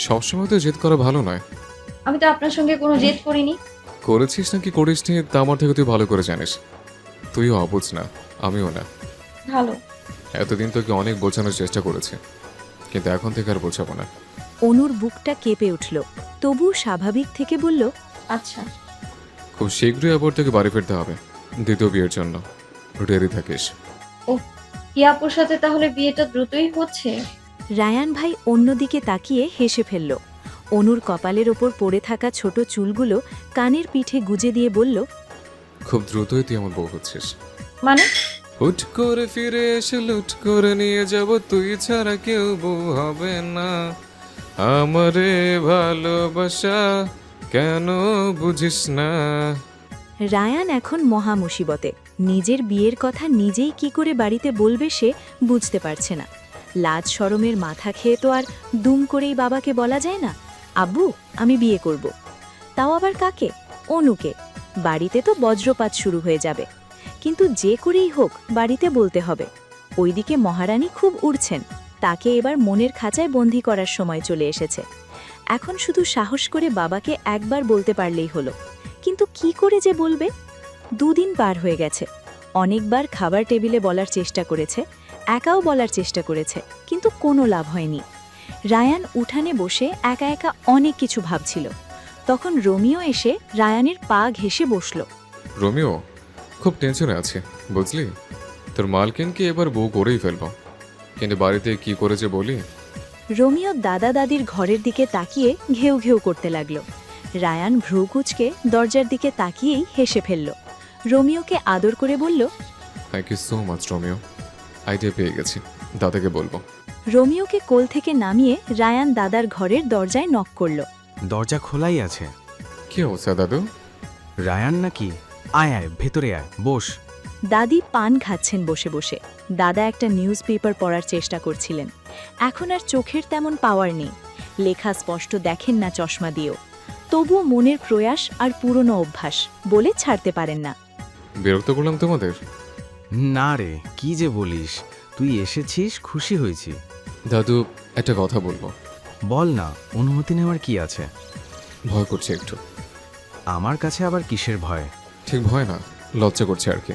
সবসময় তো জেদ করা ভালো নয়। আমি তো আপনার সঙ্গে কোনো জেদ করিনি। করেছিস নাকি করিসনি তা আমার থেকে তুই ভালো করে জানিস। তুইও অবুঝ না, আমিও না। ভালো। এতদিন তোকে অনেক বোঝানোর চেষ্টা করেছি, কিন্তু এখন থেকে আর বোঝাবো না। অনুর বুকটা কেঁপে উঠল, তবু স্বাভাবিক থেকে বলল, আচ্ছা। খুব শীঘ্রই আবার তোকে বাড়ি ফিরতে হবে দ্বিতীয় বিয়ের জন্য। রেডি থাকিস। ও, কি আপুর সাথে তাহলে বিয়েটা দ্রুতই হচ্ছে? রায়ান ভাই অন্যদিকে তাকিয়ে হেসে ফেলল। অনুর কপালের ওপর পড়ে থাকা ছোট চুলগুলো কানের পিঠে গুজে দিয়ে বলল, খুব দ্রুতই তুই আমার বউ হচ্ছিস। মানে? হুট করে ফিরে এসে লুট করে নিয়ে যাব, তুই ছাড়া কেউ বউ হবে না। আমারে ভালোবাসা কেন বুঝিস না? রায়ান এখন মহা মুসিবতে। নিজের বিয়ের কথা নিজেই কি করে বাড়িতে বলবে সে বুঝতে পারছে না। লাজ শরমের মাথা খেয়ে তো আর দুম করেই বাবাকে বলা যায় না, আব্বু আমি বিয়ে করব। তাও আবার কাকে? অনুকে। বাড়িতে তো বজ্রপাত শুরু হয়ে যাবে। কিন্তু যে করেই হোক বাড়িতে বলতে হবে। ওইদিকে মহারানী খুব উড়ছেন, তাকে এবার মনের খাঁচায় বন্দী করার সময় চলে এসেছে। এখন শুধু সাহস করে বাবাকে একবার বলতে পারলেই হলো। কিন্তু কি করে যে বলবে? দুদিন পার হয়ে গেছে। অনেকবার খাবার টেবিলে বলার চেষ্টা করেছে, একাও বলার চেষ্টা করেছে, কিন্তু কোনো লাভ হয়নি। রায়ান উঠানে বসে একা একা অনেক কিছু ভাবছিল। তখন রোমিও এসে রায়ানের পা ঘেঁষে বসল। রোমিও, খুব টেনশনে আছে বুঝলি। তোর মালকিনকে এবার বউ করেই ফেলবো, কিন্তু বাড়িতে কি করেছে বলি। রোমিও দাদা দাদির ঘরের দিকে তাকিয়ে ঘেউ ঘেউ করতে লাগল। রায়ান ভ্রু কুঁচকে দরজার দিকে তাকিয়েই হেসে ফেলল। রোমিওকে আদর করে বলল, thank you so much Romeo, idea পেয়ে গেছি, দাদাকে বলবো। রোমিওকে কোল থেকে নামিয়ে রায়ান দাদার ঘরের দরজায় নক করল। দরজা খোলাই আছে। কি অবস্থা দাদু? রায়ান নাকি? আয় আয়, ভেতরে আয়, বস। দাদি পান খাচ্ছেন বসে বসে। দাদা একটা নিউজ পেপার পড়ার চেষ্টা করছিলেন। এখন আর চোখের তেমন পাওয়ার নেই, লেখা স্পষ্ট দেখেন না চশমা দিয়েও। তবুও মনের প্রয়াস আর পুরনো অভ্যাস বলে ছাড়তে পারেন না। বিরক্ত করলাম তোমাদের? না রে, কি যে বলিস, তুই এসেছিস, খুশি হয়েছি। দাদু, একটা কথা বলবো। বল না, অনুমতি নেওয়ার কি আছে? ভয় করছে একটু। আমার কাছে আবার কিসের ভয়? ঠিক ভয় না, লজ্জা করছে আর কি।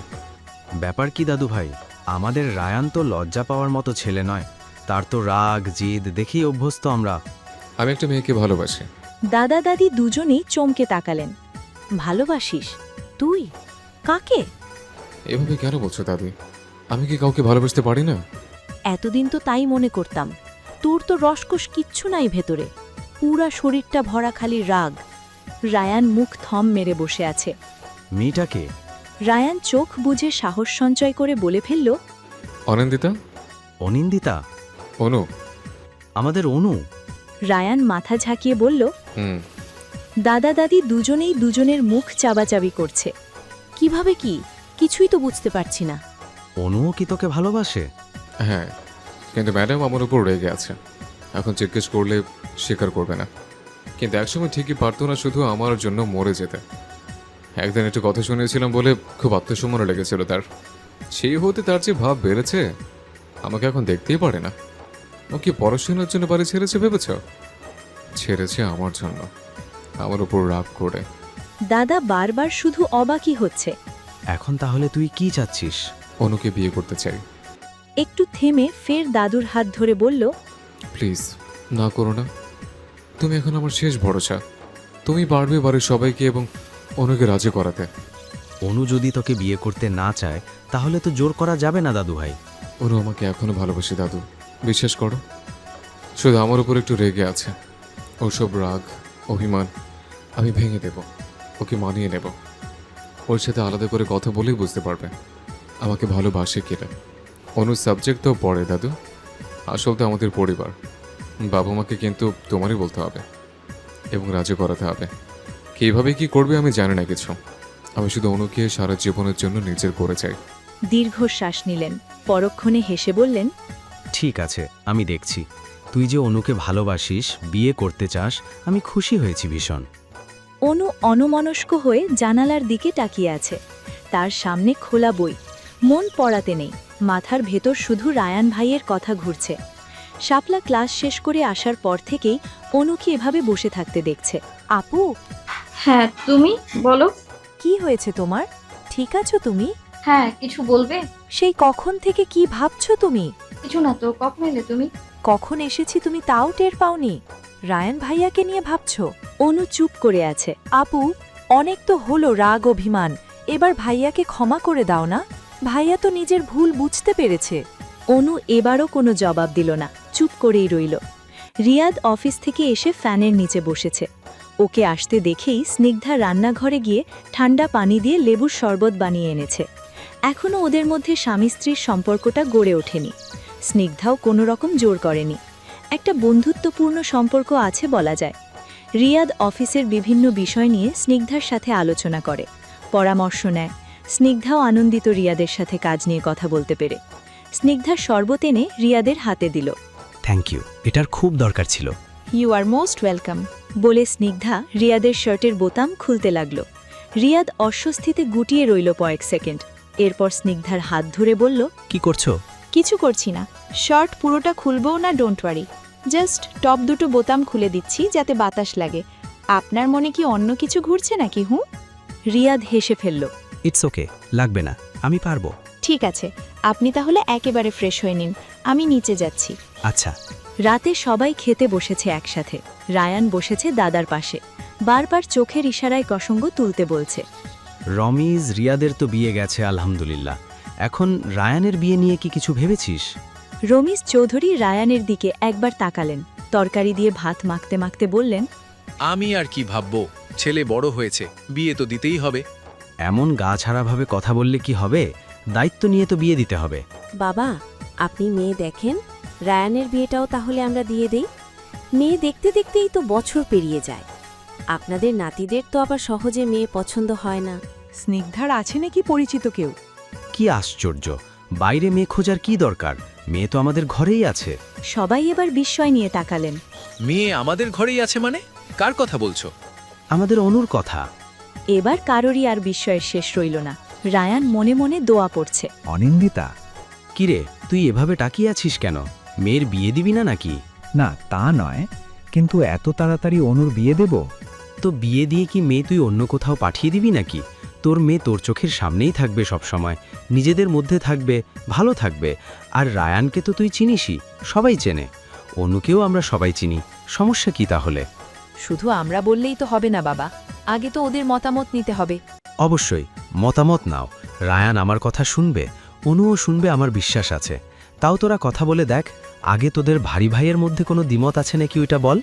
ব্যাপার কি দাদু ভাই? আমাদের রায়ান তো লজ্জা পাওয়ার মতো ছেলে নয়। তার তো রাগ জিদ দেখেই অভ্যস্ত আমরা। আমি একটা মেয়েকে ভালোবাসি। দাদা দাদি দুজনেই চমকে তাকালেন। ভালোবাসিস? তুই? কাকে? এভাবে কেন বলছো দাদি? আমি কি কাউকে ভালোবাসতে পারি না? এতদিন তো তাই মনে করতাম। তোর তো রসকস কিচ্ছু নাই ভেতরে, পুরা শরীরটা ভরা খালি রাগ। রায়ান মুখ থম মেরে বসে আছে। মেয়েটাকে? রায়ান চোখ বুজে সাহস সঞ্চয় করে বলে ফেলল, অনিন্দিতা। অনিন্দিতা? অনু। আমাদের অনু? রায়ান মাথা ঝাঁকিয়ে বলল। হুম। দাদা দাদি দুজনেই দুজনের মুখ চাবাচাবি করছে। কিভাবে কি? কিছুই তো বুঝতে পারছি না। অনুও কি তোকে ভালোবাসে? হ্যাঁ, কিন্তু ম্যাডাম আমার উপর রেগে আছে। এখন জিজ্ঞেস করলে স্বীকার করবে না, কিন্তু একসময় ঠিকই পারতো না শুধু আমার জন্য মরে যেতে। একদিন একটু কথা শুনিয়েছিলাম বলে খুব আত্মসম্মানে লেগেছিল তার। সেই হতে তার যে ভাব বেড়েছে, আমাকে এখন দেখতেই পারে না। ও কি পড়াশোনার জন্য বাড়ি ছেড়েছে ভেবেছ? ছেড়েছে আমার জন্য, আমার উপর রাগ করে। দাদা বারবার শুধু অবাকই হচ্ছে। এখন তাহলে তুই কি চাচ্ছিস? অনুকে বিয়ে করতে চাই। একটু থেমে ফের দাদুর হাত ধরে বলল, প্লিজ না করো না। তুমি এখন আমার শেষ ভরসা। তুমি পারবে বাড়ির সবাইকে এবং অনুকে রাজি করাতে। অনু যদি তোকে বিয়ে করতে না চায় তাহলে তো জোর করা যাবে না দাদু ভাই। অনু আমাকে এখনো ভালোবাসে দাদু, বিশ্বাস করো। শুধু আমার উপর একটু রেগে আছে। ওসব রাগ অভিমান আমি ভেঙে দেব, ওকে মানিয়ে নেব। ওর সাথে আলাদা করে কথা বলেই বুঝতে পারবে আমাকে ভালোবাসে কিনা। অনুর সাবজেক্ট তো পড়ে দাদু, আসল তো আমাদের পরিবার। বাবা মাকে কিন্তু তোমারই বলতে হবে এবং রাজি করাতে হবে। কীভাবে কি করবে আমি জানি না কিছু। আমি শুধু অনুকে সারা জীবনের জন্য নিজের করে চাই। দীর্ঘশ্বাস নিলেন, পরক্ষণে হেসে বললেন, ঠিক আছে, আমি দেখছি। তুই যে অনুকে ভালোবাসিস, বিয়ে করতে চাস, আমি খুশি হয়েছি ভীষণ। অনু অনমনস্ক হয়ে জানালার দিকে তাকিয়ে আছে। তার সামনে খোলা বই, মন পড়াতে নেই। মাথার ভেতর শুধু রায়ান ভাইয়ের কথা ঘুরছে। শাপলা ক্লাস শেষ করে আসার পর থেকেই অনুকে এভাবে বসে থাকতে দেখছে। আপু, হ্যাঁ, তুমি বলো। কি হয়েছে তোমার? ঠিক আছো তুমি? হ্যাঁ, কিছু বলবে? সেই কখন থেকে কি ভাবছো তুমি? কিছু না তো। কখন এলে তুমি? কখন এসেছি তুমি তাও টের পাওনি? রায়ান ভাইয়াকে নিয়ে ভাবছো? অনু চুপ করে আছে। আপু, অনেক তো হলো রাগ অভিমান, এবার ভাইয়াকে ক্ষমা করে দাও না। ভাইয়া তো নিজের ভুল বুঝতে পেরেছে। অনু এবারও কোনো জবাব দিল না, চুপ করেই রইল। রিয়াদ অফিস থেকে এসে ফ্যানের নিচে বসেছে। ওকে আসতে দেখেই স্নিগ্ধা রান্নাঘরে গিয়ে ঠান্ডা পানি দিয়ে লেবুর শরবত বানিয়ে এনেছে। এখনও ওদের মধ্যে স্বামী স্ত্রীর সম্পর্কটা গড়ে ওঠেনি। স্নিগ্ধাও কোনো রকম জোর করেনি। একটা বন্ধুত্বপূর্ণ সম্পর্ক আছে বলা যায়। রিয়াদ অফিসের বিভিন্ন বিষয় নিয়ে স্নিগ্ধার সাথে আলোচনা করে, পরামর্শ নেয়। স্নিগ্ধাও আনন্দিত রিয়াদের সাথে কাজ নিয়ে কথা বলতে পেরে। স্নিগ্ধার শরবত এনে রিয়াদের হাতে দিল। থ্যাংক ইউ, এটার খুব দরকার ছিল। ইউ আর মোস্ট ওয়েলকাম বলে স্নিগ্ধা রিয়াদের শার্টের বোতাম খুলতে লাগল। রিয়াদ অস্বস্তিতে গুটিয়ে রইল কয়েক সেকেন্ড। এরপর স্নিগ্ধার হাত ধরে বলল, কি করছো? কিছু করছি না। শার্ট পুরোটা খুলবও না, ডোন্ট ওয়ারি। জাস্ট টপ দুটো বোতাম খুলে দিচ্ছি যাতে বাতাস লাগে। আপনার মনে কি অন্য কিছু ঘুরছে নাকি? রিয়াদ হেসে ফেলল। ইটস ওকে, লাগবে না, আমি পারবো। ঠিক আছে, আপনি তাহলে একেবারে ফ্রেশ হয়ে নিন, আমি নিচে যাচ্ছি। আচ্ছা। রাতে সবাই খেতে বসেছে একসাথে। রায়ান বসেছে দাদার পাশে, বারবার চোখের ইশারায় প্রসঙ্গ তুলতে বলছে। রমিজ রিয়াদের তো বিয়ে গেছে আলহামদুলিল্লাহ, এখন রায়ানের বিয়ে নিয়ে কি কিছু ভেবেছিস? রমিজ চৌধুরী রায়ানের দিকে একবার তাকালেন, তরকারি দিয়ে ভাত মাখতে মাখতে বললেন, আমি আর কি ভাববো, ছেলে বড় হয়েছে, বিয়ে তো দিতেই হবে। এমন গা ছাড়াভাবে কথা বললে কি হবে? দায়িত্ব নিয়ে তো বিয়ে দিতে হবে। বাবা, আপনি মেয়ে দেখেন, রায়ানের বিয়েটাও তাহলে আমরা দিয়ে দেই। মেয়ে দেখতে দেখতেই তো বছর পেরিয়ে যায়। আপনাদের নাতিদের তো আবার সহজে মেয়ে পছন্দ হয় না। স্নিগ্ধার আছে নাকি পরিচিত কেউ? কি আশ্চর্য, বাইরে মেয়ে খোঁজার কি দরকার? মেয়ে তো আমাদের ঘরেই আছে। সবাই এবার বিস্ময় নিয়ে তাকালেন। মেয়ে আমাদের ঘরেই আছে মানে? কার কথা বলছো? আমাদের অনুর কথা। এবার কারোরই আর বিস্ময়ের শেষ রইল না। রায়ান মনে মনে দোয়া পড়ছে। অনিন্দিতা, কিরে, তুই এভাবে তাকিয়ে আছিস কেন? মেয়ের বিয়ে দিবি না নাকি? না তা নয়, কিন্তু এত তাড়াতাড়ি অনুর বিয়ে দেব? তো বিয়ে দিয়ে কি মেয়ে তুই অন্য কোথাও পাঠিয়ে দিবি নাকি? তোর মেয়ে তোর চোখের সামনেই থাকবে সব সময়, নিজেদের মধ্যে থাকবে, ভালো থাকবে। আর রায়ানকে তো তুই চিনিসই, সবাই চেনে। অনুকেও আমরা সবাই চিনি, সমস্যা কি তাহলে? শুধু আমরা বললেই তো হবে না বাবা, আগে তো ওদের মতামত নিতে হবে। অবশ্যই মতামত নাও। রায়ান আমার কথা শুনবে, অনুও শুনবে, আমার বিশ্বাস আছে। তাও তোরা কথা বলে দেখ, আগে তোদের ভারী ভাইয়ের মধ্যে কোনো দ্বিমত আছে নাকি ওইটা বল।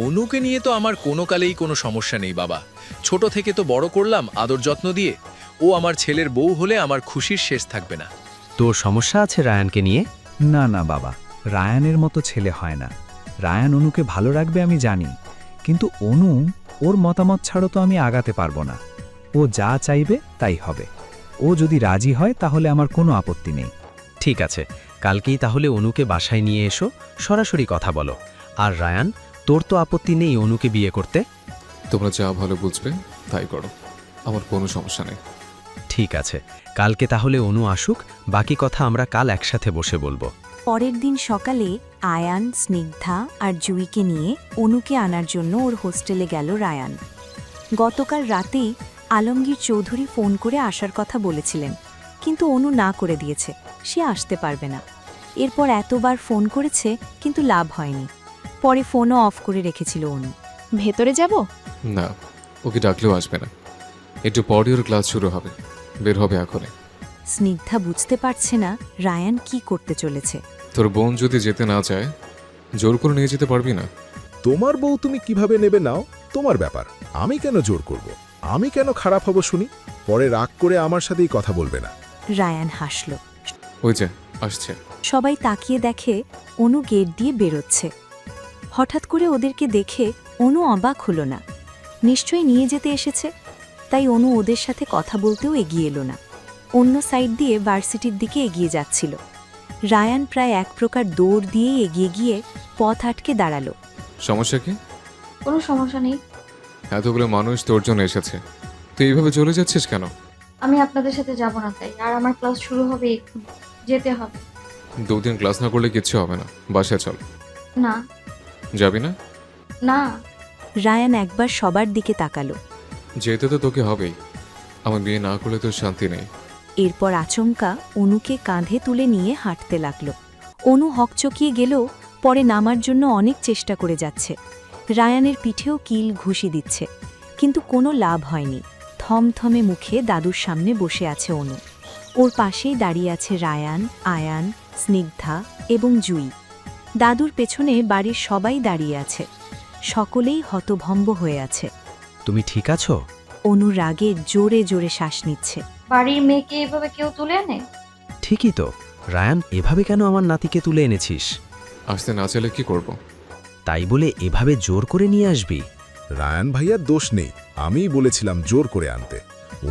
অনুকে নিয়ে তো আমার কোনো কালেই কোনো সমস্যা নেই বাবা। ছোট থেকে তো বড় করলাম আদর যত্ন দিয়ে। ও আমার ছেলের বউ হলে আমার খুশির শেষ থাকবে না। তোর সমস্যা আছে রায়ানকে নিয়ে? না না বাবা, রায়ানের মতো ছেলে হয় না। রায়ান অনুকে ভালো রাখবে আমি জানি, কিন্তু অনু ওর মতামত ছাড়ো তো আমি আগাতে পারবো না। ও যা চাইবে তাই হবে। ও যদি রাজি হয় তাহলে আমার কোনো আপত্তি নেই। ঠিক আছে, কালকেই তাহলে অনুকে বাসায় নিয়ে এসো, সরাসরি কথা বলো। আর রায়ান, তোর তো আপত্তি নেই অনুকে বিয়ে করতে? তোমরা যা ভালো বুঝবে তাই করো, আমার কোনো সমস্যা নেই। ঠিক আছে, কালকে তাহলে অনু আসুক, বাকি কথা আমরা কাল একসাথে বসে বলবো। পরের দিন সকালে আয়ান, স্নিগ্ধা আর জুইকে নিয়ে অনুকে আনার জন্য ওর হোস্টেলে গেল রায়ান। গতকাল রাতেই আলমগীর চৌধুরী ফোন করে আসার কথা বলেছিলেন, কিন্তু অনু না করে দিয়েছে, সে আসতে পারবে না। এরপর এতবার ফোন করেছে কিন্তু লাভ হয়নি। পরে ফোনও অফ করে রেখেছিল অনু। ভেতরে যাব? না, ওকে ডাকলেও আসবে না। একটু পরই ওর ক্লাস শুরু হবে, বের হবে এখনই। স্নিগ্ধা বুঝতে পারছে না রায়ান কি করতে চলেছে। তোর বোন যদি যেতে না চায়, জোর করে নিয়ে যেতে পারবি না। তোমার বউ তুমি কিভাবে নেবে নাও, তোমার ব্যাপার। আমি কেন জোর করব? আমি কেন খারাপ হব শুনি? পরে রাগ করে আমার সাথেই কথা বলবে না। রায়ান হাসল। ওই যে আসছে। সবাই তাকিয়ে দেখে অনু গেট দিয়ে বেরোচ্ছে। হঠাৎ করে ওদেরকে দেখে অনু অবাক হলো না। নিশ্চয়ই নিয়ে যেতে এসেছে, তাই অনু ওদের সাথে কথা বলতেও এগিয়ে এলো না। অন্য সাইড দিয়ে ভার্সিটির দিকে এগিয়ে যাচ্ছিল। রায়ান প্রায় এক প্রকার দৌড় দিয়ে এগিয়ে গিয়ে পথ আটকে দাঁড়ালো। সমস্যা কি? কোনো সমস্যা নেই। এতগুলো মানুষ তোর জন্য এসেছে, তুই এইভাবে চলে যাচ্ছিস কেন? আমি আপনাদের সাথে যাব না তাই, আর আমার ক্লাস শুরু হবে এক্ষুনি, যেতে হবে। 2 দিন ক্লাস না করলে কিচ্ছু হবে না, বাসায় চল। না। যাবি না? না। রায়ান একবার সবার দিকে তাকালো। যেতে তো তোকে হবেই, আমার বিয়ে না করলে তোর শান্তি নেই। এরপর আচমকা অনুকে কাঁধে তুলে নিয়ে হাঁটতে লাগলো। অনু হকচকিয়ে গেলেও পরে নামার জন্য অনেক চেষ্টা করে যাচ্ছে। রায়ানের পিঠেও কিল ঘুষি দিচ্ছে, কিন্তু কোনো লাভ হয়নি। থমথমে মুখে দাদুর সামনে বসে আছে অনু। ওর পাশেই দাঁড়িয়ে আছে রায়ান, আয়ান, স্নিগ্ধা এবং জুই। দাদুর পেছনে বাড়ির সবাই দাঁড়িয়ে আছে। সকলেই হতভম্ব হয়ে আছে। তুমি ঠিক আছো? অনু রাগে জোরে জোরে শ্বাস নিচ্ছে। বাড়ির মেয়েকে এভাবে কেউ তুলে আনে? ঠিকই তো। রায়ান, এভাবে কেন আমার নাতিকে তুলে এনেছিস? আসতে না চাইলে কি করব? তাই বলে এভাবে জোর করে নিয়ে আসবি? রায়ান ভাইয়ার দোষ নেই, আমিই বলেছিলাম জোর করে আনতে।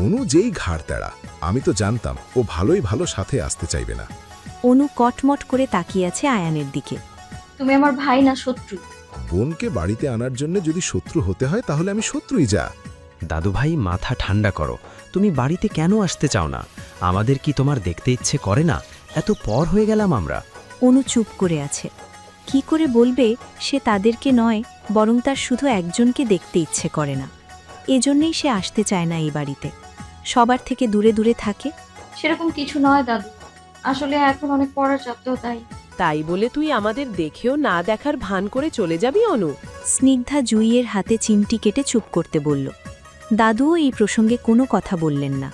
অনু যেই ঘাড় তেড়া, আমি তো জানতাম ও ভালোই ভালো সাথে আসতে চাইবে না। অনু কটমট করে তাকিয়ে আছে আয়ানের দিকে। তুমি আমার ভাই না শত্রু? বোনকে বাড়িতে আনার জন্য যদি শত্রু হতে হয় তাহলে আমি শত্রুই যা। দাদুভাই, মাথা ঠান্ডা করো। তুমি বাড়িতে কেন আসতে চাও না? আমাদের কি তোমার দেখতে ইচ্ছে করে না? এত পর হয়ে গেলাম আমরা। অনু চুপ করে আছে। কি করে বলবে সে তাদেরকে নয়, বরং তার শুধু একজনকে দেখতে ইচ্ছে করে না। এজন্যই সে আসতে চায় না এই বাড়িতে, সবার থেকে দূরে দূরে থাকে। সেরকম কিছু নয় দাদু, আসলে এখন অনেক পড়ার চাপ তো তাই। তাই বলে তুই আমাদের দেখেও না দেখার ভান করে চলে যাবি অনু? স্নিগ্ধা জুইয়ের হাতে চিমটি কেটে চুপ করতে বলল। দাদুও এই প্রসঙ্গে কোনো কথা বললেন না।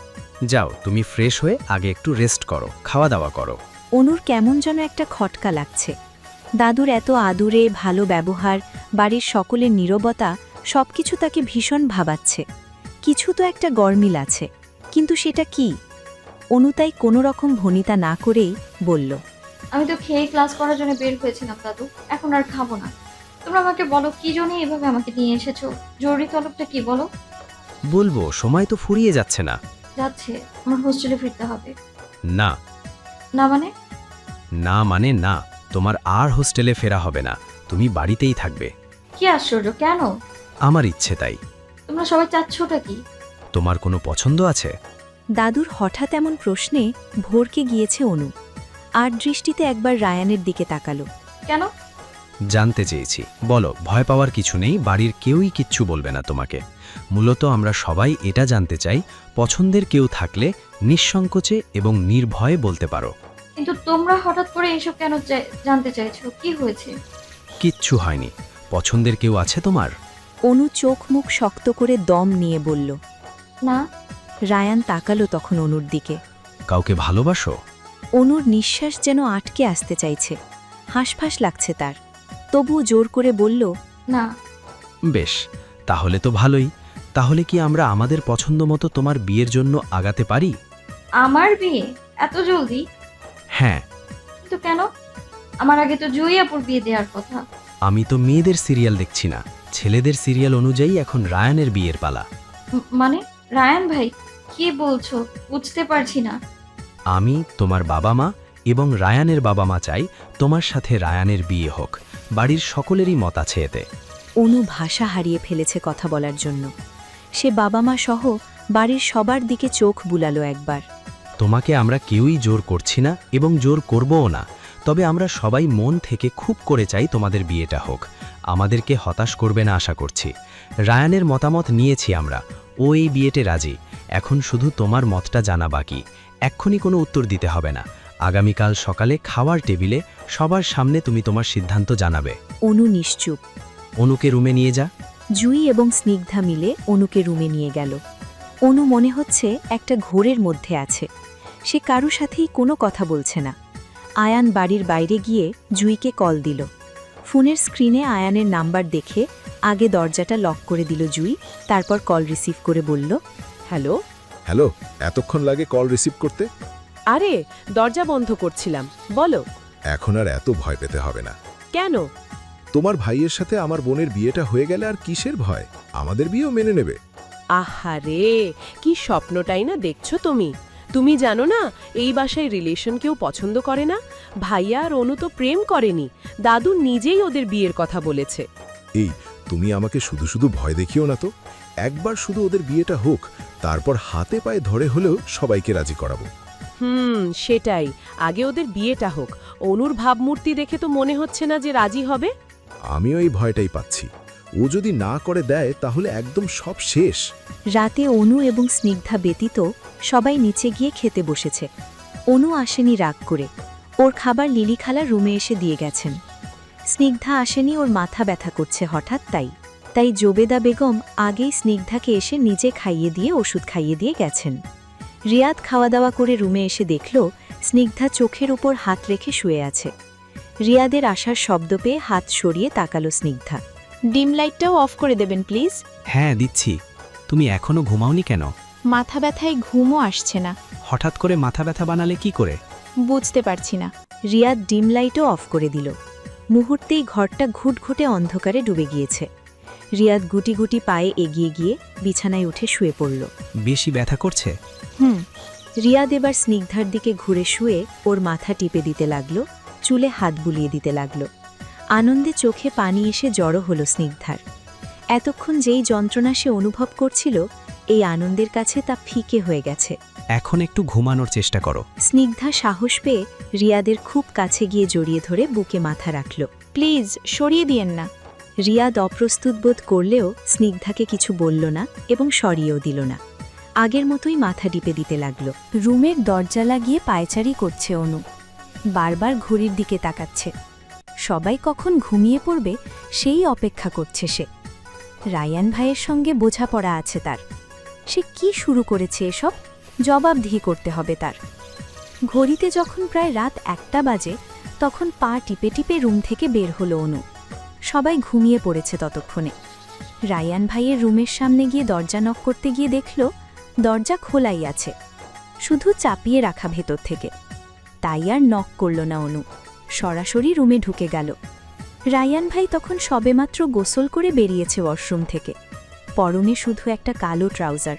যাও, তুমি ফ্রেশ হয়ে আগে একটু রেস্ট করো, খাওয়া দাওয়া করো। অনুর কেমন যেন একটা খটকা লাগছে। দাদুর এত আদুরে ভালো ব্যবহার, বাড়ির সকলের নীরবতা, সবকিছু তাকে ভীষণ ভাবাচ্ছে। কিছু তো একটা গরমিল আছে, কিন্তু সেটা কি? অনু তাই কোনো রকম ভনিতা না করেই বলল, আমি তো খেয়ে ক্লাস করার জন্য বের হয়েছিলাম দাদু, এখন আর খাবো না। তোমরা আমাকে বলো কি জন্য এভাবে আমাকে নিয়ে এসেছো? জরুরি তলবটা কি বলো? বলবো, সময় তো ফুরিয়ে যাচ্ছে না। যাচ্ছে, আমার হোস্টেলে ফিরতে হবে। না। না মানে? না মানে না, তোমার আর হোস্টেলে ফেরা হবে না, তুমি বাড়িতেই থাকবে। কি আশ্চর্য, কেন? আমার ইচ্ছে তাই। তোমরা সবাই চাচ্ছোটা কি? তোমার কোনো পছন্দ আছে? দাদুর হঠাৎ এমন প্রশ্নে ভরকে গিয়েছে অনু। আর দৃষ্টিতে একবার রায়ানের দিকে তাকালো। কেন? জানতে চেয়েছি, বলো। ভয় পাওয়ার কিছু নেই, বাড়ির কেউই কিচ্ছু বলবে না তোমাকে। মূলত আমরা সবাই এটা জানতে চাই, পছন্দের কেউ থাকলে নিঃসংকোচে এবং নির্ভয়ে বলতে পারো। কিন্তু তোমরা হঠাৎ করে এসব কেন জানতে চাইছো? কি হয়েছে? কিচ্ছু হয়নি। পছন্দের কেউ আছে তোমার? অনু চোখ মুখ শক্ত করে দম নিয়ে বলল, না। রায়ান তাকালো তখন অনুর দিকে। কাউকে ভালোবাসো? অনুর নিঃশ্বাস যেন আটকে আসতে চাইছে, হাঁসফাঁস লাগছে তার। তবুও জোর করে বলল, না। বেশ, তাহলে তো ভালোই। তাহলে কি আমরা আমাদের পছন্দ মতো তোমার বিয়ের জন্য আগাতে পারি? আমার বিয়ে এত জলদি? হ্যাঁ। কিন্তু কেন? আমার আগে তো জুই আপুর বিয়ে দেওয়ার কথা। আমি তো মেয়েদের সিরিয়াল দেখছি না, ছেলেদের সিরিয়াল অনুযায়ী এখন রায়ানের বিয়ের পালা। মানে? রায়ান ভাই, কি বলছো? বুঝতে পারছি না। আমি, তোমার বাবা মা এবং রায়ানের বাবা মা চাই তোমার সাথে রায়ানের বিয়ে হোক। বাড়ির সকলেরই মত আছে এতে। অনু ভাষা হারিয়ে ফেলেছে কথা বলার জন্য। সে বাবা মা সহ বাড়ির সবার দিকে চোখ বুলালো একবার। তোমাকে আমরা কেউই জোর করছি না এবং জোর করবও না, তবে আমরা সবাই মন থেকে খুব করে চাই তোমাদের বিয়েটা হোক। আমাদেরকে হতাশ করবে না আশা করছি। রায়ানের মতামত নিয়েছি আমরা, ও এই বিয়েতে রাজি। এখন শুধু তোমার মতটা জানা বাকি। এক্ষুনি কোনো উত্তর দিতে হবে না। আগামীকাল সকালে খাওয়ার টেবিলে সবার সামনে তুমি তোমার সিদ্ধান্ত জানাবে। অনু নিশ্চুপ। অনুকে রুমে নিয়ে যা। জুই এবং স্নিগ্ধা মিলে অনুকে রুমে নিয়ে গেল। অনু মনে হচ্ছে একটা ঘোরের মধ্যে আছে। সে কারো সাথেই কোনো কথা বলছে না। আয়ান বাড়ির বাইরে গিয়ে জুইকে কল দিল। ফোনের স্ক্রিনে আয়ানের নাম্বার দেখে আগে দরজাটা লক করে দিল জুই, তারপর কল রিসিভ করে বলল, হ্যালো। হ্যালো, এতক্ষণ লাগে কল রিসিভ করতে? আরে, দরজা বন্ধ করছিলাম, বলো। এখন আর এত ভয় পেতে হবে না। কেন? তোমার ভাইয়ের সাথে আমার বোনের বিয়েটা হয়ে গেলে আর কিসের ভয়? আমাদের বিয়েও মেনে নেবে। আহারে, কি স্বপ্নটাই না দেখছো তুমি। তুমি জানো না, এই বাসায় রিলেশন কেউ পছন্দ করে না। ভাইয়া আর অনু তো প্রেম করেনি, দাদু নিজেই ওদের বিয়ের কথা বলেছে। এই, তুমি আমাকে শুধু শুধু ভয় দেখিও না তো। একবার শুধু ওদের বিয়েটা হোক, তারপর হাতে পায়ে ধরে হলেও সবাইকে রাজি করাবো। সেটাই, আগে ওদের বিয়েটা হোক। অনুর ভাবমূর্তি দেখে তো মনে হচ্ছে না যে রাজি হবে। আমিও এই ভয়টাই পাচ্ছি। ও যদি না করে দেয় তাহলে একদম সব শেষ। রাতে অনু এবং স্নিগ্ধা ব্যতীত সবাই নিচে গিয়ে খেতে বসেছে। অনু আসেনি রাগ করে, ওর খাবার লিলি খালা রুমে এসে দিয়ে গেছেন। স্নিগ্ধা আসেনি, ওর মাথা ব্যথা করছে হঠাৎ, তাই জোবেদা বেগম আগেই স্নিগ্ধাকে এসে নিজে খাইয়ে দিয়ে ওষুধ খাইয়ে দিয়ে গেছেন। রিয়াদ খাওয়া দাওয়া করে রুমে এসে দেখল স্নিগ্ধা চোখের উপর হাত রেখে শুয়ে আছে। রিয়াদের আসার শব্দ পেয়ে হাত সরিয়ে তাকালো স্নিগ্ধা। ডিম লাইটটাও অফ করে দেবেন প্লিজ। হ্যাঁ দিচ্ছি। তুমি এখনো ঘুমাওনি কেন? মাথা ব্যথায় ঘুমও আসছে না। হঠাৎ করে মাথা ব্যথা বানালে কি করে? বুঝতে পারছি না। রিয়াদ ডিম লাইটও অফ করে দিল। মুহূর্তেই ঘরটা ঘুটঘুটে অন্ধকারে ডুবে গিয়েছে। রিয়াদ গুটি গুটি পায়ে এগিয়ে গিয়ে বিছানায় উঠে শুয়ে পড়ল। বেশি ব্যথা করছে? রিয়াদ এবার স্নিগ্ধার দিকে ঘুরে শুয়ে ওর মাথা টিপে দিতে লাগল, চুলে হাত বুলিয়ে দিতে লাগল। আনন্দে চোখে পানি এসে জড়ো হলো স্নিগ্ধার। এতক্ষণ যেই যন্ত্রণা সে অনুভব করছিল, এই আনন্দের কাছে তা ফিকে হয়ে গেছে। এখন একটু ঘুমানোর চেষ্টা করো। স্নিগ্ধা সাহস পেয়ে রিয়াদের খুব কাছে গিয়ে জড়িয়ে ধরে বুকে মাথা রাখল। প্লিজ সরিয়ে দিয়েন না। রিয়াদ অপ্রস্তুত বোধ করলেও স্নিগ্ধাকে কিছু বলল না এবং সরিয়েও দিল না। আগের মতোই মাথা টিপে দিতে লাগল। রুমের দরজা লাগিয়ে পায়চারি করছে অনু, বারবার ঘড়ির দিকে তাকাচ্ছে। সবাই কখন ঘুমিয়ে পড়বে সেই অপেক্ষা করছে সে। রায়ান ভাইয়ের সঙ্গে বোঝাপড়া আছে তার। সে কি শুরু করেছে এসব, জবাবদিহি করতে হবে তার। ঘড়িতে যখন প্রায় রাত 1টা বাজে, তখন পা টিপে টিপে রুম থেকে বের হলো অনু। সবাই ঘুমিয়ে পড়েছে ততক্ষণে। রায়ান ভাইয়ের রুমের সামনে গিয়ে দরজা নক করতে গিয়ে দেখল দরজা খোলাই আছে, শুধু চাপিয়ে রাখা ভেতর থেকে। তাই আর নক করল না অনু, সরাসরি রুমে ঢুকে গেল। রায়ান ভাই তখন সবেমাত্র গোসল করে বেরিয়েছে ওয়াশরুম থেকে। পরনে শুধু একটা কালো ট্রাউজার।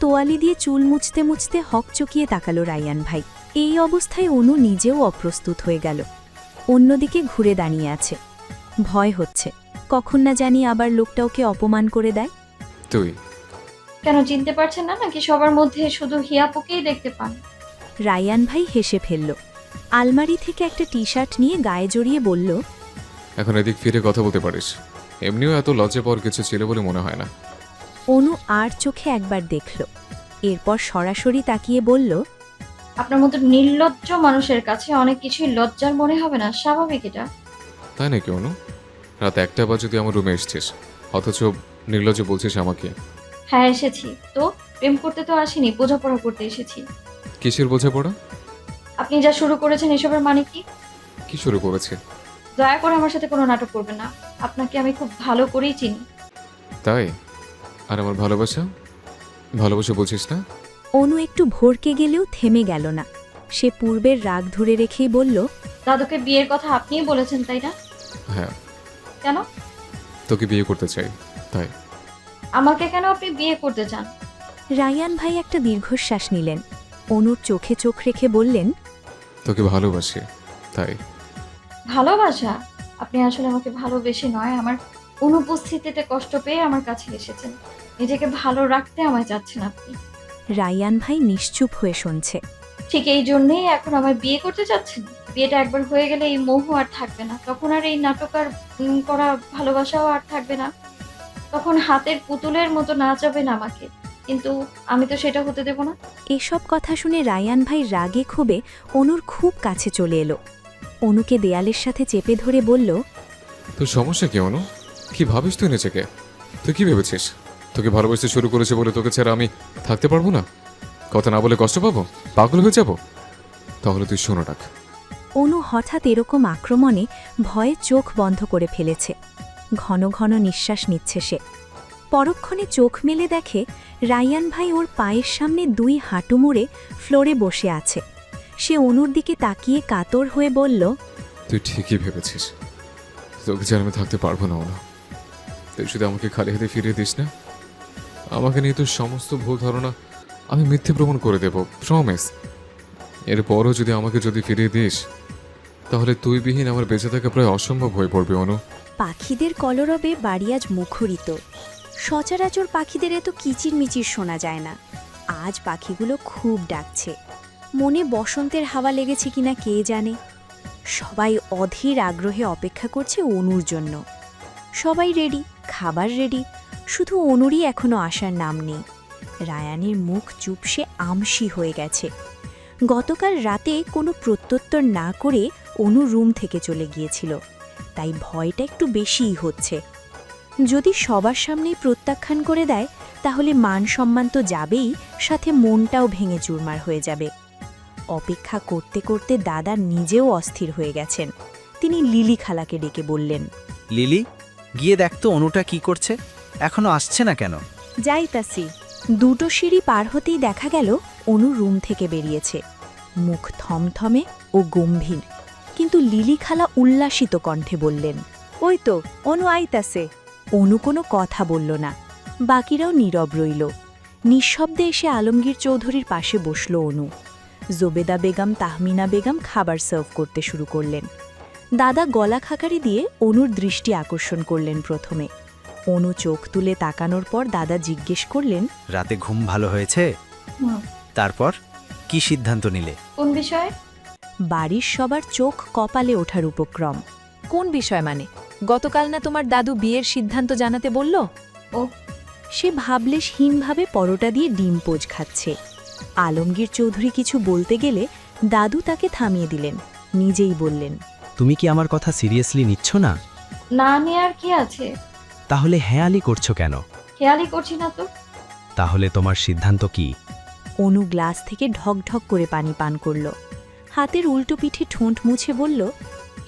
তোয়ালি দিয়ে চুল মুছতে মুছতে হকচকিয়ে তাকালো রায়ান ভাই। এই অবস্থায় অনু নিজেও অপ্রস্তুত হয়ে গেল। অন্যদিকে ঘুরে দাঁড়িয়ে আছে। ভয় হচ্ছে, কখন না জানি আবার লোকটা ওকে অপমান করে দেয়। তুই কেন চিনতে পারছেন না নাকি সবার মধ্যে শুধু হিয়াপুকেই দেখতে পান? রায়ান ভাই হেসে ফেলল। আলমারি থেকে একটা টি শার্ট নিয়ে গায়ে জড়িয়ে বলল, এখন এদিক ফিরে কথা বলতে পারিস। এমনিও এত লজ্জা পাওয়ার কিছু ছিল বলে মনে হয় না। অনু আর চোখে একবার দেখল, এরপর সরাসরি তাকিয়ে বলল, আপনার মতো নির্লজ্জ মানুষের কাছে অনেক কিছুই লজ্জার মনে হবে না, স্বাভাবিক এটা। তাই নাকি অনু? রাত 1টা বাজে তুই আমার রুমে এসেছিস, অথচ নির্লজ্জ বলছিস আমাকে? হ্যাঁ এসেছি তো, প্রেম করতে তো আসিনি, বোঝাপড়া করতে এসেছি। কিসের বোঝাপড়া? আপনি যা শুরু করেছেন এসবের মানে কি? কি শুরু করেছে? দয়া করে আমার সাথে কোনো নাটক করবেন না। আপনাকে আমি খুব ভালো করেই চিনি। তাই? আর আমার ভালোবাসা ভালোবাসা বলছিস না? অনু একটু ভরকে গেলেও থেমে গেল না। সে পূর্বের রাগ ধরে রেখেই বলল, দাদুকে বিয়ের কথা আপনিই বলেছেন তাই না? হ্যাঁ। কেন? তোকে বিয়ে করতে চাই তাই। আমাকে কেন আপনি বিয়ে করতে চান? রায়ান ভাই একটা দীর্ঘশ্বাস নিলেন। অনুর চোখে চোখ রেখে বললেন, তোকে ভালোবাসি তাই। ভালোবাসা? আপনি আসলে আমাকে ভালোবেসে নয়, আমার অনুপস্থিতিতে কষ্ট পেয়ে আমার কাছে এসেছেন। নিজেকে ভালো রাখতে আমায় চাচ্ছেন আপনি। রায়ান ভাই নিশ্চুপ হয়ে শুনছে। ঠিক এই জন্যেই এখন আমায় বিয়ে করতে চাচ্ছেন? বিয়েটা একবার হয়ে গেলে এই মোহ আর থাকবে না, তখন আর এই নাটক আর করা ভালোবাসাও আর থাকবে না। তখন হাতের পুতুলের মতো নাচাবেন আমাকে, কিন্তু আমি তো সেটা হতে দেব না। এসব কথা শুনে রায়ান ভাই রাগে ক্ষোভে অনুর খুব কাছে চলে এলো। অনুকে দেয়ালের সাথে চেপে ধরে বলল, তোর সমস্যা কি অনু? কি ভাবিস তুই নিজেকে? তুই কি ভেবেছিস তোকে ভালোবাসতে শুরু করেছে বলে তোকে ছাড়া আমি থাকতে পারবো না? কথা না বলে কষ্ট পাবো, পাগল হয়ে যাব? তাহলে তুই শোনো রাখ। অনু হঠাৎ এরকম আক্রমণে ভয়ে চোখ বন্ধ করে ফেলেছে। ঘন ঘন নিঃশ্বাস নিচ্ছে সে। পরক্ষণে চোখ মেলে দেখে রায়ান ভাই ওর পায়ের সামনে 2 হাঁটু মুড়ে ফ্লোরে বসে আছে। সে অনুর দিকে তাকিয়ে কাতর হয়ে বলল, তুই ঠিকই ভেবেছিস, তোকে ছাড়া আমি থাকতে পারবো না অনু। তুই শুধু আমাকে খালি হাতে ফিরিয়ে দিস না। আমাকে নিয়ে তোর সমস্ত ভুল ধারণা আমি মিথ্যে প্রমাণ করে দেব, প্রমিস। এরপরও আমাকে ফিরিয়ে দিস, তাহলে তুই বিহীন আমার বেঁচে থাকা প্রায় অসম্ভব হয়ে পড়বে অনু। পাখিদের কলরবে বাড়ি আজ মুখরিত। সচরাচর পাখিদের এত কিচিরমিচির শোনা যায় না। আজ পাখিগুলো খুব ডাকছে। মনে বসন্তের হাওয়া লেগেছে কিনা কে জানে। সবাই অধীর আগ্রহে অপেক্ষা করছে অনুর জন্য। সবাই রেডি, খাবার রেডি, শুধু অনুরই এখনো আসার নাম নেই। রায়ানের মুখ চুপসে আমসি হয়ে গেছে। গতকাল রাতে কোনো প্রত্যুত্তর না করে অনু রুম থেকে চলে গিয়েছিল, তাই ভয়টা একটু বেশিই হচ্ছে। যদি সবার সামনেই প্রত্যাখ্যান করে দেয় তাহলে মান সম্মান তো যাবেই, সাথে মনটাও ভেঙে চুরমার হয়ে যাবে। অপেক্ষা করতে করতে দাদা নিজেও অস্থির হয়ে গেছেন। তিনি লিলি খালাকে ডেকে বললেন, লিলি, গিয়ে দেখ তো অনুটা কি করছে, এখনো আসছে না কেন? যাইতাছি। দুটো সিঁড়ি পার হতেই দেখা গেল অনু রুম থেকে বেরিয়েছে। মুখ থমথমে ও গম্ভীর, কিন্তু লিলি খালা উল্লাসিত কণ্ঠে বললেন, ওই তো অনু আইতাছে। অনু কোনো কথা বলল না। বাকিরাও নীরব রইল। নিঃশব্দে এসে আলমগীর চৌধুরীর পাশে বসল অনু। জোবেদা বেগম, তাহমিনা বেগম খাবার সার্ভ করতে শুরু করলেন। দাদা গলা খাকারি দিয়ে অনুর দৃষ্টি আকর্ষণ করলেন প্রথমে। অনু চোখ তুলে তাকানোর পর দাদা জিজ্ঞেস করলেন, রাতে ঘুম ভালো হয়েছে? হুম। তারপর কি সিদ্ধান্ত নিলে? কোন বিষয়ে? বাড়ির সবার চোখ কপালে ওঠার উপক্রম। কোন বিষয় মানে? গতকাল না তোমার দাদু বিয়ের সিদ্ধান্ত জানাতে বলল? ও, সে ভাবলেশহীনভাবে পরোটা দিয়ে ডিম পোজ খাচ্ছে। আলমগীর চৌধুরী কিছু বলতে গেলে দাদু তাকে থামিয়ে দিলেন। নিজেই বললেন, তুমি কি আমার কথা সিরিয়াসলি নিচ্ছ না? না নেয়ার কি আছে? তাহলে হেয়ালি করছো কেন? খেয়ালই করছি না তো। তাহলে তোমার সিদ্ধান্ত কি? অনু গ্লাস থেকে ঢকঢক করে পানি পান করল। হাতের উল্টো পিঠে ঠোঁট মুছে বলল,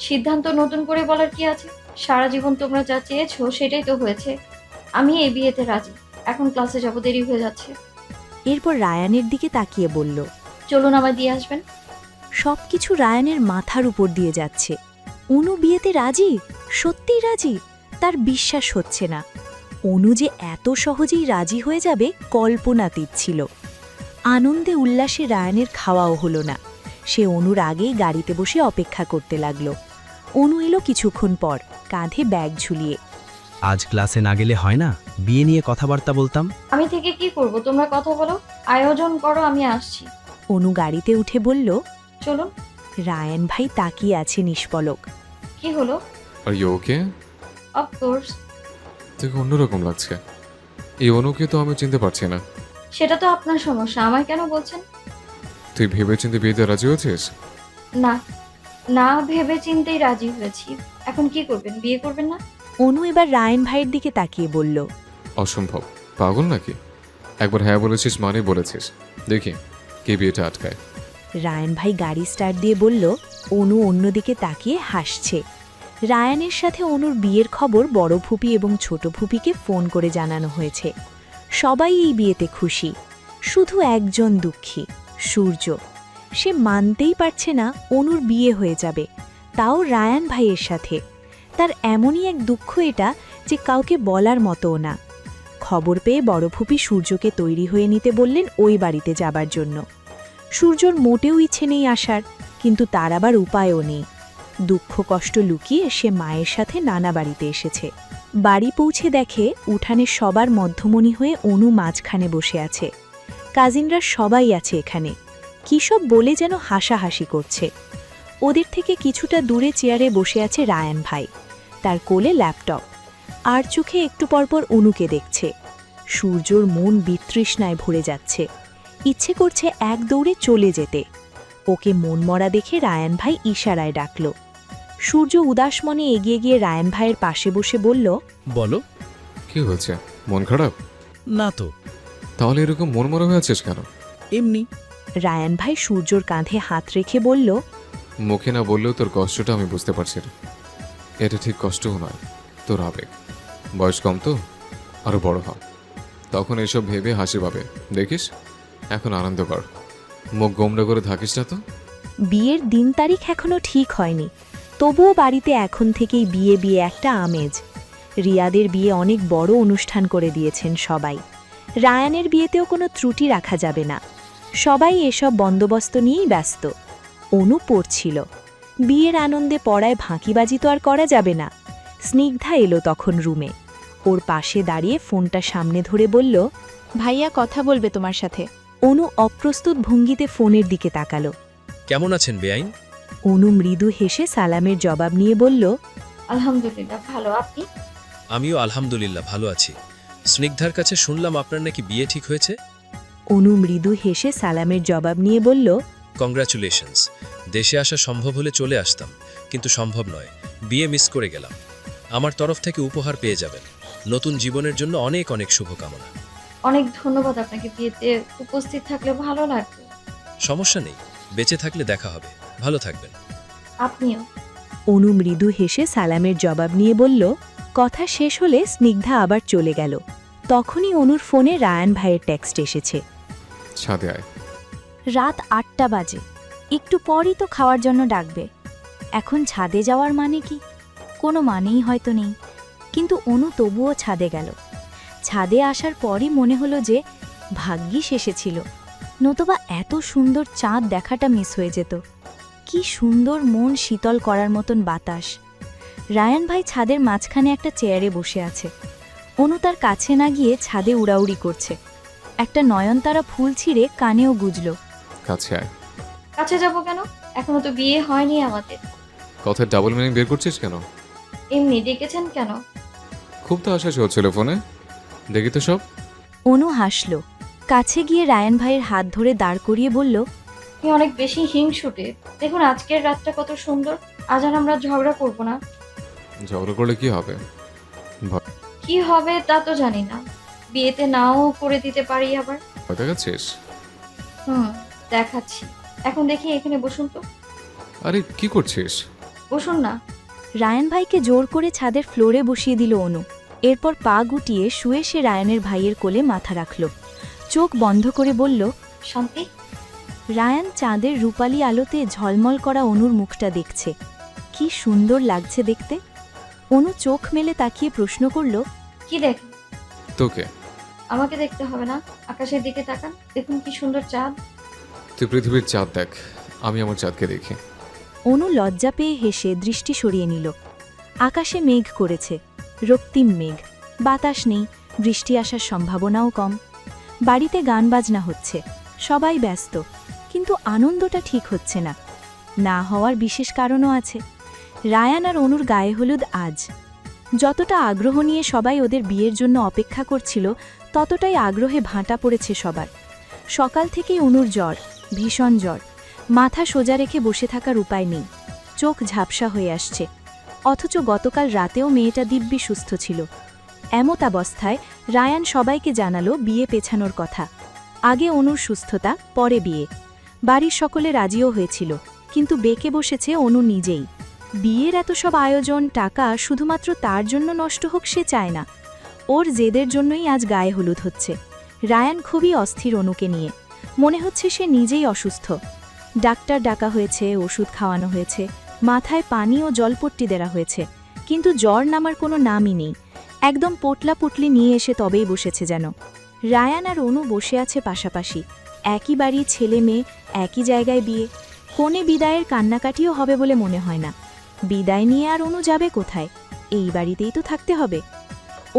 সিদ্ধান্ত নতুন করে বলার কি আছে? সারা জীবন তোমরা যা চেয়েছো সেটাই তো হয়েছে। আমি এই বিয়েতে রাজি। এখন ক্লাসে যাব, দেরি হয়ে যাচ্ছে। এরপর রায়ানের দিকে তাকিয়ে বলল, চলুন আমায় দিয়ে আসবেন। সবকিছু রায়ানের মাথার উপর দিয়ে যাচ্ছে। অনু বিয়েতে রাজি? সত্যিই রাজি? তার বিশ্বাস হচ্ছে না। অনু যে এত সহজেই রাজি হয়ে যাবে কল্পনাতীত ছিল। আনন্দে উল্লাসে রায়ানের খাওয়াও হলো না। সে অনুর আগেই গাড়িতে বসে অপেক্ষা করতে লাগল। অনু এলো কিছুক্ষণ পর, কাঁধে ব্যাগ ঝুলিয়ে। আজ ক্লাসে না গেলে হয় না? বিয়ে নিয়ে কথাবার্তা বলতাম। আমি থেকে কি করব? তোমরা কথা বলো, আয়োজন করো, আমি আসছি। অনু গাড়িতে উঠে বলল, চলুন। রায়ান ভাই তাকিয়ে আছে নিষ্পলক। কি হলো? Are you okay? অফকোর্স। তোকে অন্যরকম লাগছে। এই অনুকে তো আমি চিনতে পারছি না। সেটা তো আপনার সমস্যা, আমায় কেন বলছেন? তুই ভেবে চিনতে বিয়েতে রাজি হয়েছিস? না, না ভেবে চিন্তেই রাজি হয়েছি। এখন কি করবেন? বিয়ে করবেন না? অনু এবার রায়ান ভাইয়ের দিকে তাকিয়ে বলল, অসম্ভব। পাগল নাকি? একবার হ্যাঁ বলেছিস মানে বলেছিস। দেখি কে বিয়েটা আটকায়। রায়ান ভাই গাড়ি স্টার্ট দিয়ে বলল। অনু অন্যদিকে তাকিয়ে হাসছে। রায়ানের সাথে অনুর বিয়ের খবর বড় ফুপি এবং ছোট ফুপিকে ফোন করে জানানো হয়েছে। সবাই এই বিয়েতে খুশি, শুধু একজন দুঃখী, সূর্য। সে মানতেই পারছে না অনুর বিয়ে হয়ে যাবে, তাও রায়ান ভাইয়ের সাথে। তার এমনই এক দুঃখ এটা যে কাউকে বলার মতোও না। খবর পেয়ে বড় ফুপি সূর্যকে তৈরি হয়ে নিতে বললেন ওই বাড়িতে যাবার জন্য। সূর্যর মোটেও ইচ্ছে নেই আসার, কিন্তু তার আবার উপায়ও নেই। দুঃখ কষ্ট লুকিয়ে সে মায়ের সাথে নানা বাড়িতে এসেছে। বাড়ি পৌঁছে দেখে উঠানে সবার মধ্যমণি হয়ে অনু মাঝখানে বসে আছে। কাজিনরা সবাই আছে এখানে। কী সব বলে যেন হাসাহাসি করছে। ওদের থেকে কিছুটা দূরে চেয়ারে বসে আছে রায়ান ভাই, তার কোলে ল্যাপটপ। আর চোখে একটু পরপর অনুকে দেখছে। সূর্যর মন বিতৃষ্ণায় ভরে যাচ্ছে। ইচ্ছে করছে এক দৌড়ে চলে যেতে। ওকে মনমরা দেখে রায়ান ভাই ইশারায় ডাকল। সূর্য উদাস মনে এগিয়ে গিয়ে রায়ান ভাইয়ের পাশে বসে বলল, বলো। কি হয়েছে? মন খারাপ? না তো। তাহলে এরকম মনমরা হয়ে আছিস কেন? এমনি। রায়ান ভাই সূর্যর কাঁধে হাত রেখে বলল, মুখে না বললেও তোর কষ্টটা আমি বুঝতে পারছি না। এটা ঠিক কষ্টও নয়, তোর আবেগ। বয়স কম তো, আরো বড় হ, তখন এসব ভেবে হাসি পাবে। দেখিস, এখন আনন্দ কর, মুখ গোমড়া করে থাকিস না তো। বিয়ের দিন তারিখ এখনো ঠিক হয়নি, তবুও বাড়িতে এখন থেকেই বিয়ে বিয়ে একটা আমেজ। রিয়াদের বিয়ে অনেক বড় অনুষ্ঠান করে দিয়েছেন সবাই। রায়ানের বিয়েতেও কোনো ত্রুটি রাখা যাবে না। সবাই এসব বন্দোবস্ত নিয়েই ব্যস্ত। অনু পড়ছিল। বিয়ের আনন্দে পড়ায় ফাঁকিবাজি তো আর করা যাবে না। স্নিগ্ধা এলো তখন রুমে। ওর পাশে দাঁড়িয়ে ফোনটা সামনে ধরে বলল, ভাইয়া কথা বলবে তোমার সাথে। অনু অপ্রস্তুত ভঙ্গিতে ফোনের দিকে তাকালো। কেমন আছেন বেআইন? অনু মৃদু হেসে সালামের জবাব নিয়ে বলল, আলহামদুলিল্লাহ ভালো, আপনি? আমিও আলহামদুলিল্লাহ ভালো আছি। স্নিগ্ধার কাছে শুনলাম আপনার নাকি বিয়ে ঠিক হয়েছে। অনু মৃদু হেসে সালামের জবাব নিয়ে বলল, কংগ্রাচুলেশনস। দেশে আসা সম্ভব হলে চলে আসতাম, কিন্তু সম্ভব নয়, বিয়ে মিস করে গেলাম। আমার তরফ থেকে উপহার পেয়ে যাবেন। নতুন জীবনের জন্য অনেক অনেক শুভকামনা। অনেক ধন্যবাদ আপনাকে, বিয়েতে উপস্থিত থাকলে ভালো লাগবে। সমস্যা নেই, বেঁচে থাকলে দেখা হবে। ভালো থাকবেন। আপনিও। অনু মৃদু হেসে সালামের জবাব নিয়ে বলল। কথা শেষ হলে স্নিগ্ধা আবার চলে গেল। তখনই অনুর ফোনে রায়ান ভাইয়ের টেক্সট এসেছে। ছাদে আয়। রাত ৮টা বাজে, একটু পরই তো খাওয়ার জন্য ডাকবে। এখন ছাদে যাওয়ার মানে কি? কোনো মানেই হয়তো নেই, কিন্তু অনু তবুও ছাদে গেল। ছাদে আসার পরই মনে হলো যে ভাগ্যিস এসেছিল, নতুবা এত সুন্দর চাঁদ দেখাটা মিস হয়ে যেত। কি সুন্দর মন শীতল করার মতন বাতাস। রায়ান ভাই ছাদের মাঝখানে একটা চেয়ারে বসে আছে। অনু তার কাছে না গিয়ে ছাদে উড়াউড়ি করছে। একটা নয়নতারা ফুল ছিঁড়ে কানেও গুজল। কাছে আয়। কাছে যাব কেন? এখনো তো বিয়ে হয়নি আমাদের। কথার ডাবল মিনিং বের করছিস কেন? এমনি ডেকেছেন কেন? খুব তো আশা চলছিল ফোনে, দেখি তো সব। অনু হাসল। কাছে গিয়ে রায়ান ভাইয়ের হাত ধরে দাঁড় করিয়ে বলল, আপনি অনেক বেশি হিংসুটে। দেখুন আজকের রাতটা কত সুন্দর, আজ আর আমরা ঝগড়া করব না। ঝগড়া করলে কি হবে? কি হবে তা তো জানি না, বিয়েতে নাও করে দিতে পারি আবার। ভয় দেখাচ্ছিস? দেখাচ্ছি। এখন দেখি এখানে বসুন তো। আরে কি করছিস? বসুন না। রায়ান ভাইকে জোর করে ছাদের ফ্লোরে বসিয়ে দিল অনু। এরপর পা গুটিয়ে শুয়ে সে রায়ানের ভাইয়ের কোলে মাথা রাখল। চোখ বন্ধ করে বলল, শান্তি। রায়ান চাঁদের রূপালী আলোতে ঝলমল করা অনুর মুখটা দেখছে। কি সুন্দর লাগছে দেখতে। অনু চোখ মেলে তাকিয়ে প্রশ্ন করল, কি দেখেন? তোকে। আমাকে দেখতে হবে না, আকাশের দিকে তাকান, দেখুন কি সুন্দর চাঁদ। তুই পৃথিবীর চাঁদ দেখ, আমি আমার চাঁদকে দেখি। অনু লজ্জা পেয়ে হেসে দৃষ্টি সরিয়ে নিল। আকাশে মেঘ করেছে, রক্তিম মেঘ। বাতাস নেই, বৃষ্টি আসার সম্ভাবনাও কম। বাড়িতে গান বাজনা হচ্ছে, সবাই ব্যস্ত, কিন্তু আনন্দটা ঠিক হচ্ছে না। না হওয়ার বিশেষ কারণও আছে। রায়ান আর অনুর গায়ে হলুদ আজ। যতটা আগ্রহ নিয়ে সবাই ওদের বিয়ের জন্য অপেক্ষা করছিল, ততটাই আগ্রহে ভাঁটা পড়েছে সবার। সকাল থেকেই অনুর জ্বর, ভীষণ জ্বর। মাথা সোজা রেখে বসে থাকার উপায় নেই, চোখ ঝাপসা হয়ে আসছে। অথচ গতকাল রাতেও মেয়েটা দিব্যি সুস্থ ছিল। এমতাবস্থায় রায়ান সবাইকে জানালো বিয়ে পেছানোর কথা। আগে অনুর সুস্থতা, পরে বিয়ে। বাড়ির সকলে রাজিও হয়েছিল, কিন্তু বেঁকে বসেছে অনু নিজেই। বিয়ের এত সব আয়োজন, টাকা শুধুমাত্র তার জন্য নষ্ট হোক সে চায় না। ওর জেদের জন্যই আজ গায়ে হলুদ হচ্ছে। রায়ান খুবই অস্থির অনুকে নিয়ে। মনে হচ্ছে সে নিজেই অসুস্থ। ডাক্তার ডাকা হয়েছে, ওষুধ খাওয়ানো হয়েছে, মাথায় পানি ও জলপট্টি দেওয়া হয়েছে, কিন্তু জ্বর নামার কোনো নামই নেই। একদম পোটলা পুটলি নিয়ে এসে তবেই বসেছে যেন। রায়ান আর অনু বসে আছে পাশাপাশি, একই বাড়ি, ছেলে মেয়ে, একই জায়গায় বিয়ে। কোণে বিদায়ের কান্নাকাটিও হবে বলে মনে হয় না। বিদায় নিয়ে আর অনু যাবে কোথায়? এই বাড়িতেই তো থাকতে হবে।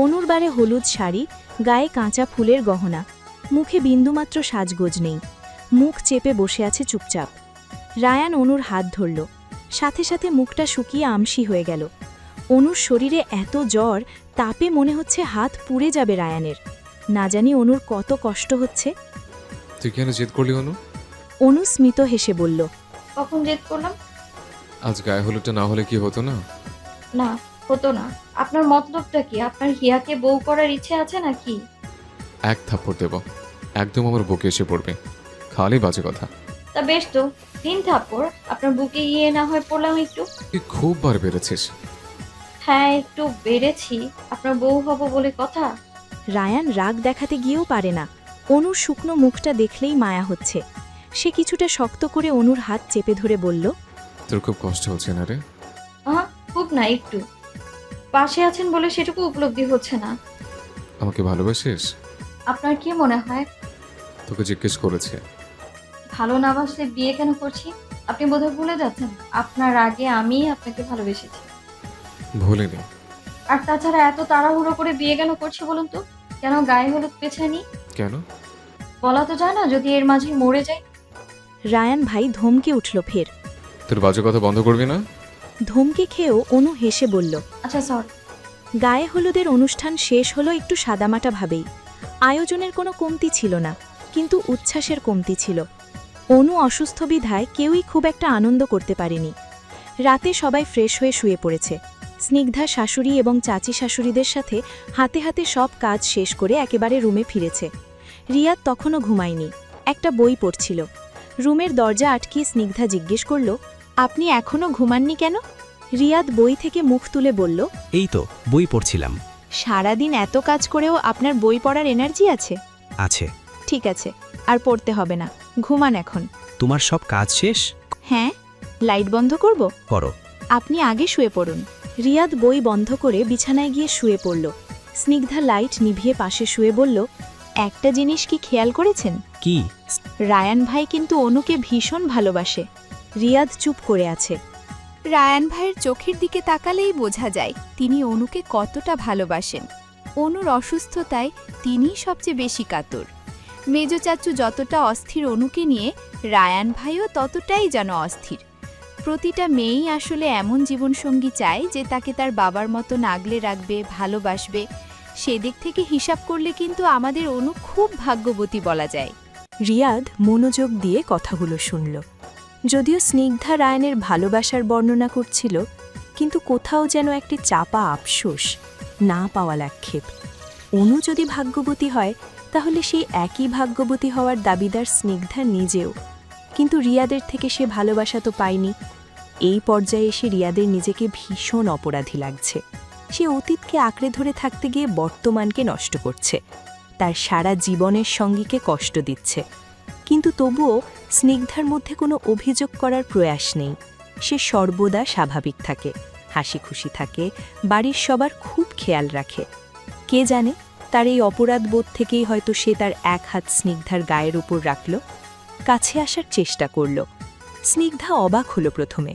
অনুর বারে হলুদ শাড়ি, গায়ে কাঁচা ফুলের গহনা, মুখে বিন্দুমাত্র সাজগোজ নেই, মুখ চেপে বসে আছে চুপচাপ। রায়ান অনুর হাত ধরল, সাথে সাথে মুখটা শুকিয়ে আমসি হয়ে গেল। অনুর শরীরে এত জ্বর, তাপে মনে হচ্ছে হাত পুড়ে যাবে রায়ানের। না জানি অনুর কত কষ্ট হচ্ছে। তুই কেন জেদ করলি অনু? অনু স্মিত হেসে বলল, কখন জেদ করলাম? আজ গায়ে হলুদটা না হলে কি হতো না? না, হতো না। আপনার মতলবটা কি? আপনার হিয়াকে বউ করার ইচ্ছে আছে নাকি? এক থাপ্পড় দেব, একদম আমার বুকে এসে পড়বে, খালি বাজে কথা। তা বেশ তো, 3 থাপ্পড়। আপনার বুকে গিয়ে না হয় পড়লাম একটু। তুই খুব বার বেড়েছিস। হ্যাঁ, একটু বেড়েছি। আপনার বউ হব বলে কথা। রায়ান রাগ দেখাতে গিয়েও পারে না। অনুর শুকনো মুখটা দেখলেই মায়া হচ্ছে। সে কিছুটা শক্ত করে অনুর হাত চেপে ধরে বলল, তোর খুব কষ্ট হচ্ছে না রে? খুব না, একটু। পাশে আছেন বলে সেটুকু উপলব্ধি হচ্ছে না। আমাকে ভালোবাসিস? আপনার কি মনে হয়? তোকে জিজ্ঞেস করেছে। ভালো না বাসলে বিয়ে কেন করছি? আপনি বোধহয় ভুলে যাচ্ছেন, আপনার আগে আমি আপনাকে ভালোবেসেছি। ভুলিনি। আর তাছাড়া এত তাড়াহুড়ো করে বিয়ে কেন করছি বলুন তো? কেন গায়ে হলুদ পেছানি? কেন? বলা তো যায় না, যদি এর মাঝে মরে যাই। রায়ান ভাই ধমকে উঠল ফের। তোর বাজে কথা বন্ধ করবি না? ধমকে খেয়েও অনু হেসে বলল, আচ্ছা সরি। গায়ে হলুদের অনুষ্ঠান শেষ হলো একটু সাদামাটা ভাবেই। আয়োজনের কোনো কমতি ছিল না, কিন্তু উচ্ছ্বাসের কমতি ছিল। অনু অসুস্থ বিধায় কেউই খুব একটা আনন্দ করতে পারেনি। রাতে সবাই ফ্রেশ হয়ে শুয়ে পড়েছে। স্নিগ্ধা শাশুড়ি এবং চাচি শাশুড়িদের সাথে হাতে হাতে সব কাজ শেষ করে একেবারে রুমে ফিরেছে। রিয়াদ তখনও ঘুমায়নি, একটা বই পড়ছিল। রুমের দরজা আটকিয়ে স্নিগ্ধা জিজ্ঞেস করল, আপনি এখনো ঘুমাননি কেন? রিয়াদ বই থেকে মুখ তুলে বলল, এই তো বই পড়ছিলাম। সারাদিন এত কাজ করেও আপনার বই পড়ার এনার্জি আছে? আছে। ঠিক আছে, আর পড়তে হবে না, ঘুমান এখন। তোমার সব কাজ শেষ? হ্যাঁ, লাইট বন্ধ করব? করো। আপনি আগে শুয়ে পড়ুন। রিয়াদ বই বন্ধ করে বিছানায় গিয়ে শুয়ে পড়ল। স্নিগ্ধা লাইট নিভিয়ে পাশে শুয়ে বলল, একটা জিনিস কি খেয়াল করেছেন? কি? রায়ান ভাই কিন্তু অনুকে ভীষণ ভালোবাসে। রিয়াদ চুপ করে আছে। রায়ান ভাইয়ের চোখের দিকে তাকালেই বোঝা যায় তিনি অনুকে কতটা ভালোবাসেন। অনুর অসুস্থতায় তিনিই সবচেয়ে বেশি কাতর। মেজ চাচু যতটা অস্থির অনুকে নিয়ে, রায়ান ভাইও ততটাই যেন অস্থির। প্রতিটা মেয়েই আসলে এমন জীবনসঙ্গী চায় যে তাকে তার বাবার মতো আগলে রাখবে, ভালোবাসবে। সেদিক থেকে হিসাব করলে কিন্তু আমাদের অনু খুব ভাগ্যবতী বলা যায়। রিয়াদ মনোযোগ দিয়ে কথাগুলো শুনল। যদিও স্নিগ্ধা রায়ানের ভালোবাসার বর্ণনা করছিল, কিন্তু কোথাও যেন একটি চাপা আফসোস, না পাওয়া আক্ষেপ। অনু যদি ভাগ্যবতী হয়, তাহলে সেই একই ভাগ্যবতী হওয়ার দাবিদার স্নিগ্ধা নিজেও। কিন্তু রিয়াদের থেকে সে ভালোবাসা তো পায়নি। এই পর্যায়ে এসে রিয়াদের নিজেকে ভীষণ অপরাধী লাগছে। সে অতীতকে আঁকড়ে ধরে থাকতে গিয়ে বর্তমানকে নষ্ট করছে, তার সারা জীবনের সঙ্গীকে কষ্ট দিচ্ছে। কিন্তু তবুও স্নিগ্ধার মধ্যে কোনো অভিযোগ করার প্রয়াস নেই। সে সর্বদা স্বাভাবিক থাকে, হাসি খুশি থাকে, বাড়ির সবার খুব খেয়াল রাখে। কে জানে, তার এই অপরাধ বোধ থেকেই হয়তো সে তার এক হাত স্নিগ্ধার গায়ের উপর রাখল, কাছে আসার চেষ্টা করল। স্নিগ্ধা অবাক হল প্রথমে,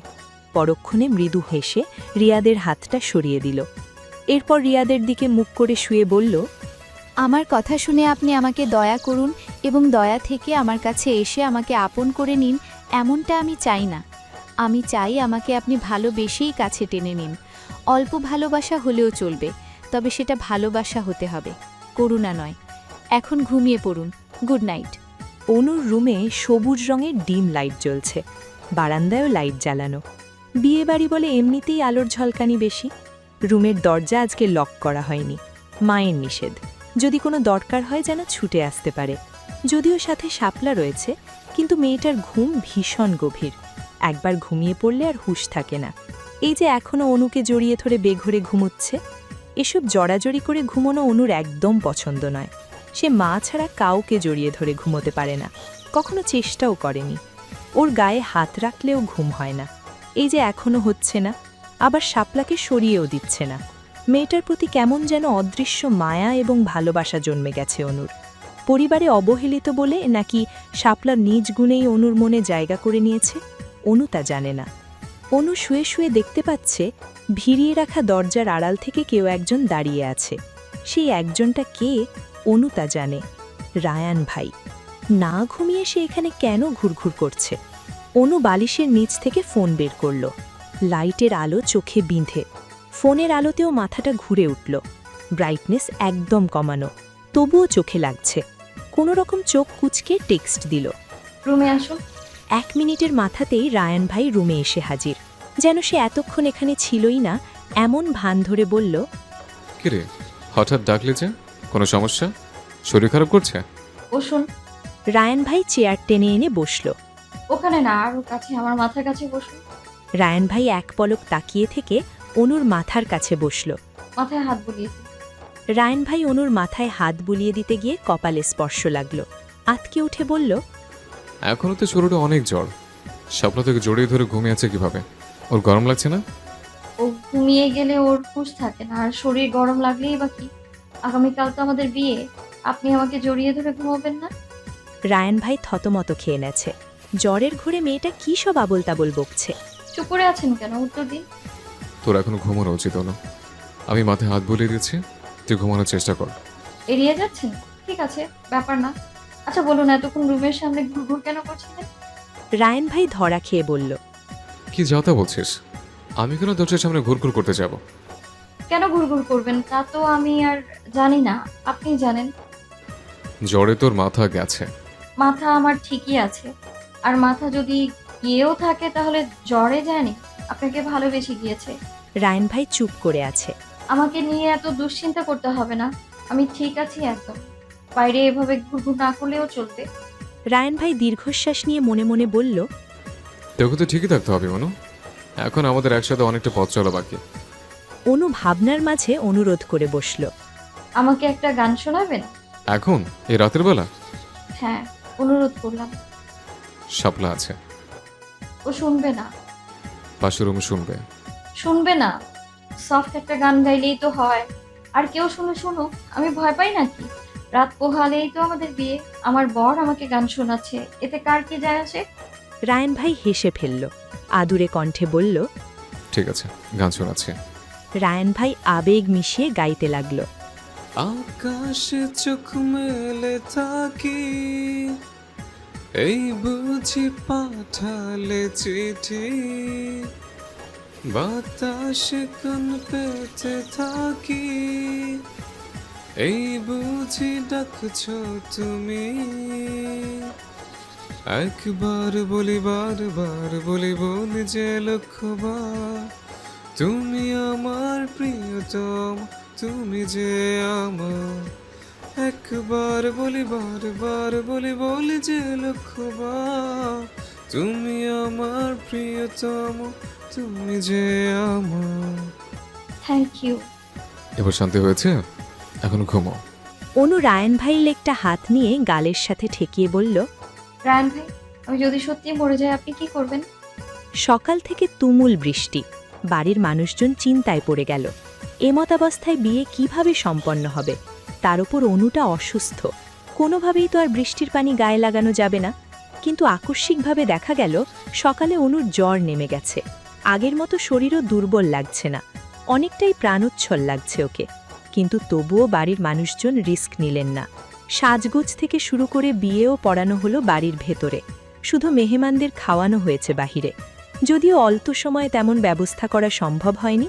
পরক্ষণে মৃদু হেসে রিয়াদের হাতটা সরিয়ে দিল। এরপর রিয়াদের দিকে মুখ করে শুয়ে বলল, আমার কথা শুনে আপনি আমাকে দয়া করুন এবং দয়া থেকে আমার কাছে এসে আমাকে আপন করে নিন, এমনটা আমি চাই না। আমি চাই আমাকে আপনি ভালোবেসেই কাছে টেনে নিন। অল্প ভালোবাসা হলেও চলবে, তবে সেটা ভালোবাসা হতে হবে, করুণা নয়। এখন ঘুমিয়ে পড়ুন, গুড নাইট। অনুর রুমে সবুজ রঙের ডিম লাইট জ্বলছে, বারান্দায়ও লাইট জ্বালানো। বিয়েবাড়ি বলে এমনিতেই আলোর ঝলকানি বেশি। রুমের দরজা আজকে লক করা হয়নি, মায়ের নিষেধ। যদি কোনো দরকার হয় যেন ছুটে আসতে পারে। যদিও সাথে শাপলা রয়েছে, কিন্তু মেয়েটার ঘুম ভীষণ গভীর। একবার ঘুমিয়ে পড়লে আর হুঁশ থাকে না। এই যে এখনও অনুকে জড়িয়ে ধরে বেঘরে ঘুমোচ্ছে, এসব জড়াজড়ি করে ঘুমোনো অনুর একদম পছন্দ নয়। সে মা ছাড়া কাউকে জড়িয়ে ধরে ঘুমোতে পারে না, কখনো চেষ্টাও করেনি। ওর গায়ে হাত রাখলেও ঘুম হয় না। এই যে এখনও হচ্ছে না, আবার শাপলাকে সরিয়েও দিচ্ছে না। মেয়েটার প্রতি কেমন যেন অদৃশ্য মায়া এবং ভালোবাসা জন্মে গেছে অনুর। পরিবারে অবহেলিত বলে নাকি শাপলা নিজ গুণেই অনুর মনে জায়গা করে নিয়েছে, অনু তা জানে না। অনু শুয়ে শুয়ে দেখতে পাচ্ছে ভিড়িয়ে রাখা দরজার আড়াল থেকে কেউ একজন দাঁড়িয়ে আছে। সেই একজনটা কে, অনু তা জানে, রায়ান ভাই। না ঘুমিয়ে সে এখানে কেন ঘুরঘুর করছে? অনু বালিশের নিচ থেকে ফোন বের করল। লাইটের আলো চোখে বিঁধে, ফোনের আলোতেও মাথাটা ঘুরে উঠল। ব্রাইটনেস একদম কমানো, তবুও চোখে লাগছে। কোনো রকম চোখ কুঁচকে টেক্সট দিল, রুমে আসুন। 1 মিনিটের মাথাতেই রায়ান ভাই রুমে এসে হাজির। যেন সে এতক্ষণ এখানে ছিলই না, এমন ভান ধরে বলল, কিরে হঠাৎ ডাকলে যে? কোনো সমস্যা? শরীর খারাপ করছে? বসুন। রায়ান ভাই চেয়ার টেনে এনে বসল। ওখানে না, আরো কাছে, আমার মাথার কাছে বসুন। রায়ান ভাই এক পলক তাকিয়ে থেকে অনুর মাথার কাছে বসল। মাথায় হাত বুলিয়ে দিন। রায়ান ভাই অনুর মাথায় হাত বুলিয়ে দিতে গিয়ে কপালে স্পর্শ লাগলো। আতকে উঠে বলল, এখনও তো শরীরে অনেক জ্বর। শাপলা থেকে জড়িয়ে ধরে ঘুমিয়ে আছে কিভাবে? ওর গরম লাগছে না? ও ঘুমিয়ে গেলে ওর হুঁশ থাকে না, আর শরীর গরম লাগলেই বা কি? আগামীকাল তো আমাদের বিয়ে, আপনি আমাকে জড়িয়ে ধরে ঘুমাবেন না? রায়ান ভাই থতমত খেয়ে নেছে। জ্বরের ঘোরে মেয়েটা কি সব আবোল তাবোল বকছে। চুপ করে আছেন কেন? উত্তর দিন। তোর এখনো ঘুমানো উচিত হলো। আমি মাথায় হাত বুলিয়ে দিচ্ছি, তুই ঘুমানোর চেষ্টা কর। এড়িয়ে যাচ্ছেন? ঠিক আছে, ব্যাপার না। আচ্ছা বলুন, এতক্ষণ রুমের সামনে ঘুরঘুর কেন করছিলেন? রায়ান ভাই ধরা খেয়ে বলল, কি যাতা বলছিস? আমি কেন দরজার সামনে ঘুরঘুর করতে যাব? কেন ঘুরঘুর করবেন তা তো আমি আর জানি না, আপনি জানেন। জ্বরে তোর মাথা গেছে। মাথা আমার ঠিকই আছে, আর মাথা যদি গিয়েও থাকে তাহলে জ্বরে যায়নি, আপনাকে ভালোবেসে গিয়েছে। রায়ান ভাই চুপ করে আছে। আমাকে নিয়ে এত দুশ্চিন্তা করতে হবে না, আমি ঠিক আছি একদম। বাইরে এভাবে ঘুরঘুর না করলেও চলবে। রায়ান ভাই দীর্ঘশ্বাস নিয়ে মনে মনে বলল, তোকে তো ঠিকই থাকতে হবে মনু। এখন আমাদের একসাথে অনেকটা পথ চলা বাকি। অনু ভাবনার মাঝে অনুরোধ করে বসল। আমাকে একটা গান শোনাবেন? এখন এই রাতের বেলা? হ্যাঁ, অনুরোধ করলাম। শাপলা আছে, ও শুনবে না। পাশের রুম শুনবে। শুনবে না? সফট একটা গান গাইলেই তো হয়। আর কেউ শুনে শুনুক, আমি ভয় পাই নাকি? রাত পোহালেই তো আমাদের বিয়ে। আমার বর আমাকে গান শোনাচ্ছে, এতে কার কি যায় আসে? রায়ান ভাই হেসে ফেলল, আদুরে কণ্ঠে বলল, ঠিক আছে, গান শোনাচ্ছে। রায়ান ভাই আবেগ মিশিয়ে গাইতে লাগলো। আকাশে চোখ মেলে থাকি, এই বুঝি পাঠালে চিঠি, বাতাসে কান পেতে থাকি, এই বুঝি ডাকছো তুমি। একবার বলি বারবার বলি বলি যে লক্ষ্যবার, তুমি আমার প্রিয়তম, তুমি যে আমার। একবার বলি বারবার বলি বলি যে লক্ষ্যবার, তুমি আমার প্রিয়তম, তুমি যে আমার। Thank you. এবার শান্তি হয়েছে, এখন ঘুমাও। অনু রায়ান ভাইয়ের লেকটা হাত নিয়ে গালের সাথে ঠেকিয়ে বলল, রায়ান ভাই, আমি যদি সত্যি মরে যাই আপনি কি করবেন? সকাল থেকে তুমুল বৃষ্টি, বাড়ির মানুষজন চিন্তায় পড়ে গেল। এমতাবস্থায় বিয়ে কিভাবে সম্পন্ন হবে? তার উপর অনুটা অসুস্থ, কোনোভাবেই তো আর বৃষ্টির পানি গায়ে লাগানো যাবে না। কিন্তু আকস্মিকভাবে দেখা গেল সকালে অনুর জ্বর নেমে গেছে। আগের মতো শরীরও দুর্বল লাগছে না, অনেকটাই প্রাণোচ্ছল লাগছে ওকে। কিন্তু তবুও বাড়ির মানুষজন রিস্ক নিলেন না। সাজগোজ থেকে শুরু করে বিয়েও পড়ানো হলো বাড়ির ভেতরে, শুধু মেহমানদের খাওয়ানো হয়েছে বাহিরে। যদিও অল্প সময়ে তেমন ব্যবস্থা করা সম্ভব হয়নি,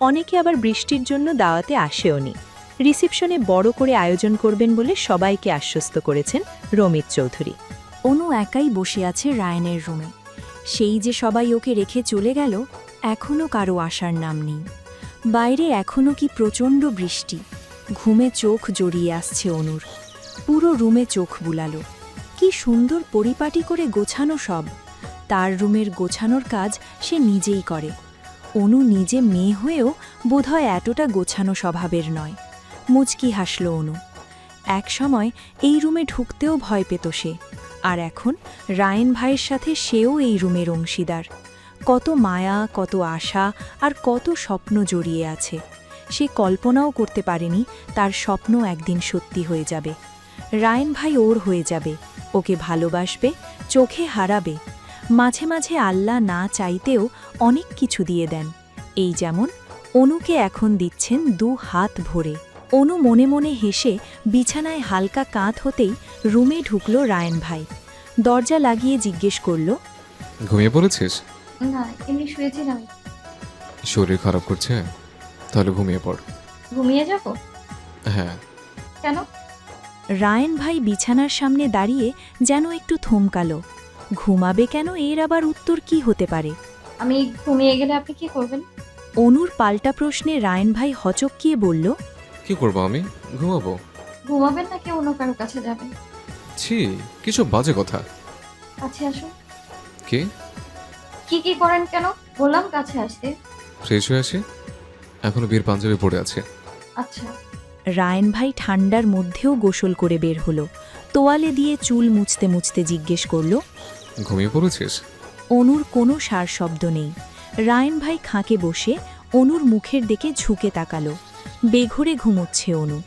অনেকে আবার বৃষ্টির জন্য দাওয়াতে আসেওনি। রিসেপশনে বড় করে আয়োজন করবেন বলে সবাইকে আশ্বস্ত করেছেন রমিত চৌধুরী। অনু একাই বসে আছে রায়ানের রুমে। সেই যে সবাই ওকে রেখে চলে গেল, এখনও কারো আসার নাম নেই। বাইরে এখনও কি প্রচণ্ড বৃষ্টি। ঘুমে চোখ জড়িয়ে আসছে অনুর। পুরো রুমে চোখ বুলালো। কি সুন্দর পরিপাটি করে গোছানো সব। তার রুমের গোছানোর কাজ সে নিজেই করে। অনু নিজে মেয়ে হয়েও বোধহয় এতটা গোছানো স্বভাবের নয়। মুচকি হাসল অনু। এক সময় এই রুমে ঢুকতেও ভয় পেত সে, আর এখন রায়ান ভাইয়ের সাথে সেও এই রুমের অংশীদার। কত মায়া, কত আশা আর কত স্বপ্ন জড়িয়ে আছে। সে কল্পনাও করতে পারেনি তার স্বপ্ন একদিন সত্যি হয়ে যাবে। রায়ান ভাই ওর হয়ে যাবে, ওকে ভালোবাসবে, চোখে হারাবে। মাঝে মাঝে আল্লাহ না চাইতেও অনেক কিছু দিয়ে দেন। এই যেমন অনুকে এখন দিচ্ছেন 2 হাত ভরে। অনু মনে মনে হেসে বিছানায় হালকা কাঁধ হতেই রুমে ঢুকল রায়ান ভাই। দরজা লাগিয়ে জিজ্ঞেস করল, ঘুমিয়ে পড়েছিস? না, এমনি শুয়েছিলাম। শরীর খারাপ করছে? তাহলে ঘুমিয়ে পড়। ঘুমিয়ে যাব? হ্যাঁ। কেন? রায়ান ভাই বিছানার সামনে দাঁড়িয়ে যেন একটু থমকালো। ঘুমাবে কেন, এর আবার উত্তর কি হতে পারে? আমি ঘুমিয়ে গেলে আপনি কি করবেন? অনুর পাল্টা প্রশ্নে রায়ান ভাই হচকিয়ে বলল, কি করবো আমি? ঘুমাবো। ঘুমাবেন নাকি অন্য কারো কাছে যাবেন? ছি, কিছু বাজে কথা। কাছে আসুন। কি কি করেন কেন? বললাম কাছে আসতে। ফ্রেশ হয়ে আসি, এখনো বীর পাঞ্জাবি পড়ে আছে। আচ্ছা। রায়ান ভাই ঠান্ডার মধ্যেও গোসল করে বের হলো। তোয়ালে দিয়ে চুল মুছতে মুছতে জিজ্ঞেস করল, ঘুমিয়ে পড়েছিস? অনুর কোনো সার শব্দ নেই। রায়ান ভাই খাঁকে বসে অনুর মুখের দিকে ঝুঁকে তাকালো। বেঘরে ঘুমোচ্ছে অনু।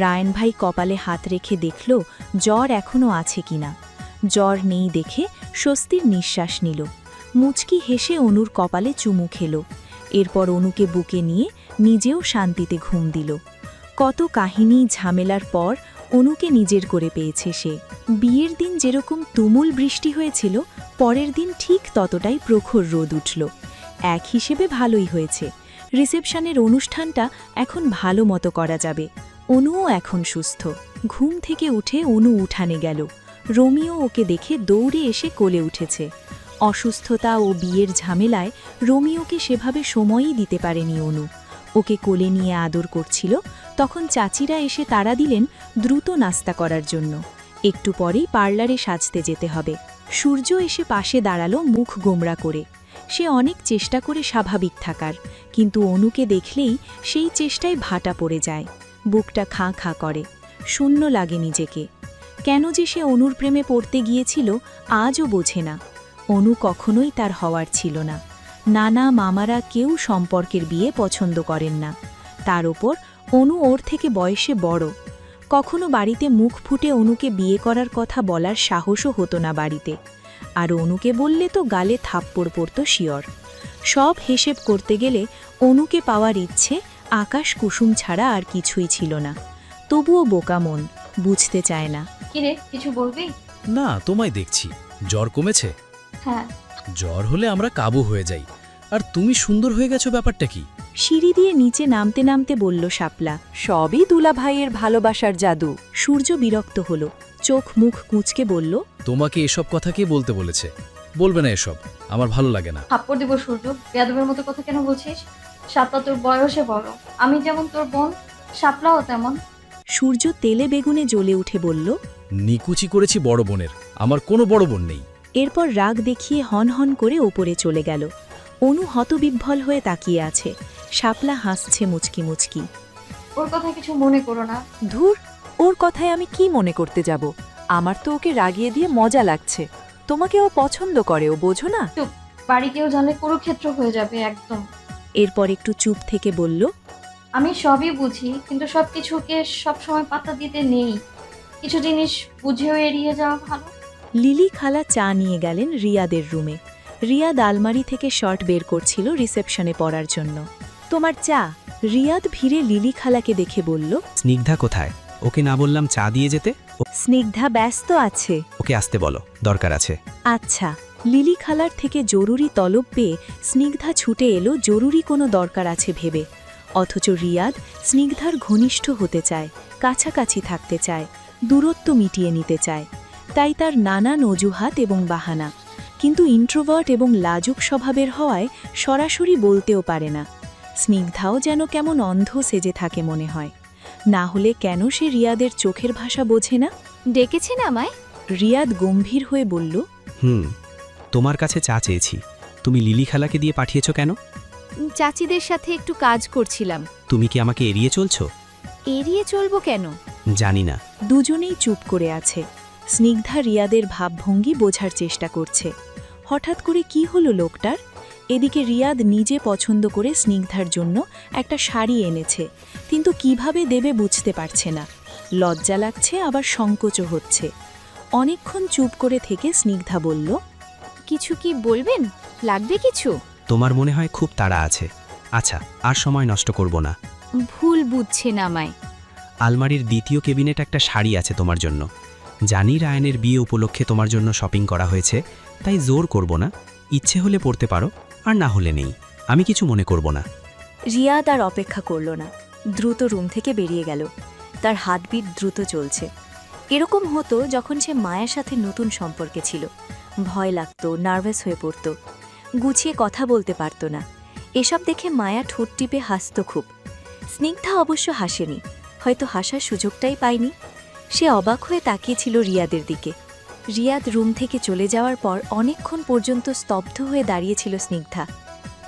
রায়ান ভাই কপালে হাত রেখে দেখল জ্বর এখনও আছে কিনা। জ্বর নেই দেখে স্বস্তির নিঃশ্বাস নিল। মুচকি হেসে অনুর কপালে চুমু খেল। এরপর অনুকে বুকে নিয়ে নিজেও শান্তিতে ঘুম দিল। কত কাহিনী ঝামেলার পর অনুকে নিজের করে পেয়েছে সে। বিয়ের দিন যেরকম তুমুল বৃষ্টি হয়েছিল, পরের দিন ঠিক ততটাই প্রখর রোদ উঠল। এক হিসেবে ভালোই হয়েছে। রিসেপশনের অনুষ্ঠানটা এখন ভালো মতো করা যাবে। অনুও এখন সুস্থ। ঘুম থেকে উঠে অনু উঠানে গেল। রোমিও ওকে দেখে দৌড়ে এসে কোলে উঠেছে। অসুস্থতা ও বিয়ের ঝামেলায় রোমিওকে সেভাবে সময়ই দিতে পারেনি অনু। ওকে কোলে নিয়ে আদর করছিল, তখন চাচিরা এসে তাড়া দিলেন দ্রুত নাস্তা করার জন্য। একটু পরেই পার্লারে সাজতে যেতে হবে। সূর্য এসে পাশে দাঁড়ালো মুখ গোমড়া করে। সে অনেক চেষ্টা করে স্বাভাবিক থাকার, কিন্তু অনুকে দেখলেই সেই চেষ্টায় ভাটা পড়ে যায়। বুকটা খাঁ খাঁ করে, শূন্য লাগে নিজেকে। কেন যে সে অনুর প্রেমে পড়তে গিয়েছিল আজও বোঝে না। অনু কখনোই তার হওয়ার ছিল না। নানা মামারা কেউ সম্পর্কের বিয়ে পছন্দ করেন না। তার ওপর অনু ওর থেকে বয়সে বড়। কখনো বাড়িতে মুখ ফুটে অনুকে বিয়ে করার কথা বলার সাহসও হতো না বাড়িতে। আর অনুকে বললে তো গালে থাপ্পড় পড়ত শিওর। সব হিসেব করতে গেলে অনুকে পাওয়ার ইচ্ছে আকাশ কুসুম ছাড়া আর কিছুই ছিল না। তবুও বোকা মন, বুঝতে চায় না। কিরে, কিছু বলবি? না, তোমায় দেখছি জ্বর কমেছে। হ্যাঁ। জ্বর হলে আমরা কাবু হয়ে যাই, আর তুমি সুন্দর হয়ে গেছো, ব্যাপারটা কি? সিঁড়ি দিয়ে নিচে নামতে নামতে বলল শাপলা। সবই দুলা ভাইয়ের ভালোবাসার জাদু। সূর্য বিরক্ত হলো, চোখ মুখ কুঁচকে বলল, তোমাকে এসব কথা কে বলতে বলেছে? বলবে না এসব, আমার ভালো লাগে না। থাপ্পড় দিব সূর্য। বেয়াদবের মতো কথা কেন বলছিস? শাপলা তোর বয়সে বড়, আমি যেমন তোর বোন, শাপলাও তেমন। সূর্য তেলে বেগুনে জ্বলে উঠে বলল, নিকুচি করেছি বড় বোনের, আমার কোনো বড় বোন নেই। এরপর রাগ দেখিয়ে হন হন করে ওপরে চলে গেল। অনু হতবিহ্বল হয়ে তাকিয়ে আছে। শাপলা হাসছে মুচকি মুচকি। ওর কথা কিছু মনে করো না। ধুর, ওর কথায় আমি কি মনে করতে যাব? আমার তো ওকে রাগিয়ে দিয়ে মজা লাগছে। তোমাকে ও পছন্দ করে, ও বোঝো না? চুপ, বাড়ি কেউ জানলে কুরুক্ষেত্র হয়ে যাবে একদম। এরপর একটু চুপ থেকে বলল, আমি সবই বুঝি, কিন্তু সব কিছুকে সবসময় পাত্তা দিতে নেই। কিছু জিনিস বুঝেও এড়িয়ে যাওয়া ভালো। লিলি খালা চা নিয়ে গেলেন রিয়াদের রুমে। রিয়াদ আলমারি থেকে শর্ট বের করছিল রিসেপশনে পরার জন্য। তোমার চা। রিয়াদ ভিড়ে লিলি খালাকে দেখে বলল, স্নিগ্ধা কোথায়? ওকে না বললাম চা দিয়ে যেতে? স্নিগ্ধা ব্যস্ত আছে। ওকে আসতে বলো, দরকার আছে। আচ্ছা। লিলি খালার থেকে জরুরি তলব পেয়ে স্নিগ্ধা ছুটে এলো জরুরি কোনো দরকার আছে ভেবে। অথচ রিয়াদ স্নিগ্ধার ঘনিষ্ঠ হতে চায়, কাছাকাছি থাকতে চায়, দূরত্ব মিটিয়ে নিতে চায়। তাই তার নানান অজুহাত এবং বাহানা। কিন্তু ইন্ট্রোভার্ট এবং লাজুক স্বভাবের হওয়ায় সরাসরি বলতেও পারে না। স্নিগ্ধাও যেন কেমন অন্ধ সেজে থাকে মনে হয়। না হলে কেন সে রিয়াদের চোখের ভাষা বোঝে না? ডেকেছেন আমায়? রিয়াদ গম্ভীর হয়ে বলল, তোমার কাছে চা চেয়েছি। তুমি লিলি খালাকে দিয়ে পাঠিয়েছ কেন? চাচিদের সাথে একটু কাজ করছিলাম। তুমি কি আমাকে এড়িয়ে চলছো? এড়িয়ে চলবো কেন? জানি না। দুজনেই চুপ করে আছে। স্নিগ্ধা রিয়াদের ভাবভঙ্গি বোঝার চেষ্টা করছে। হঠাৎ করে কি হলো লোকটার? এদিকে রিয়াদ নিজে পছন্দ করে স্নিগ্ধার জন্য একটা শাড়ি এনেছে, কিন্তু কিভাবে দেবে বুঝতে পারছে না। লজ্জা লাগছে, আবার সংকোচও হচ্ছে। অনেকক্ষণ চুপ করে থেকে স্নিগ্ধা বলল, কিছু কি বলবেন? লাগবে কিছু? তোমার মনে হয় খুব তাড়া আছে। আচ্ছা, আর সময় নষ্ট করব না। ভুল বুঝছেন আমায়। আলমারির দ্বিতীয় কেবিনেট একটা শাড়ি আছে তোমার জন্য। জানি রায়ানের বিয়ে উপলক্ষে তোমার জন্য শপিং করা হয়েছে, তাই জোর করব না। ইচ্ছে হলে পড়তে পারো, আর না হলে নেই। আমি কিছু মনে করব না। রিয়াদ আর অপেক্ষা করল না, দ্রুত রুম থেকে বেরিয়ে গেল। তার হার্টবিট দ্রুত চলছে। এরকম হতো যখন সে মায়ের সাথে নতুন সম্পর্কে ছিল। ভয় লাগতো, নার্ভাস হয়ে পড়ত, গুছিয়ে কথা বলতে পারত না। এসব দেখে মায়া ঠোঁট টিপে হাসত খুব। স্নিগ্ধা অবশ্য হাসেনি, হয়তো হাসার সুযোগটাই পায়নি। সে অবাক হয়ে তাকিয়েছিল রিয়াদের দিকে। রিয়াদ রুম থেকে চলে যাওয়ার পর অনেকক্ষণ পর্যন্ত স্তব্ধ হয়ে দাঁড়িয়েছিল স্নিগ্ধা।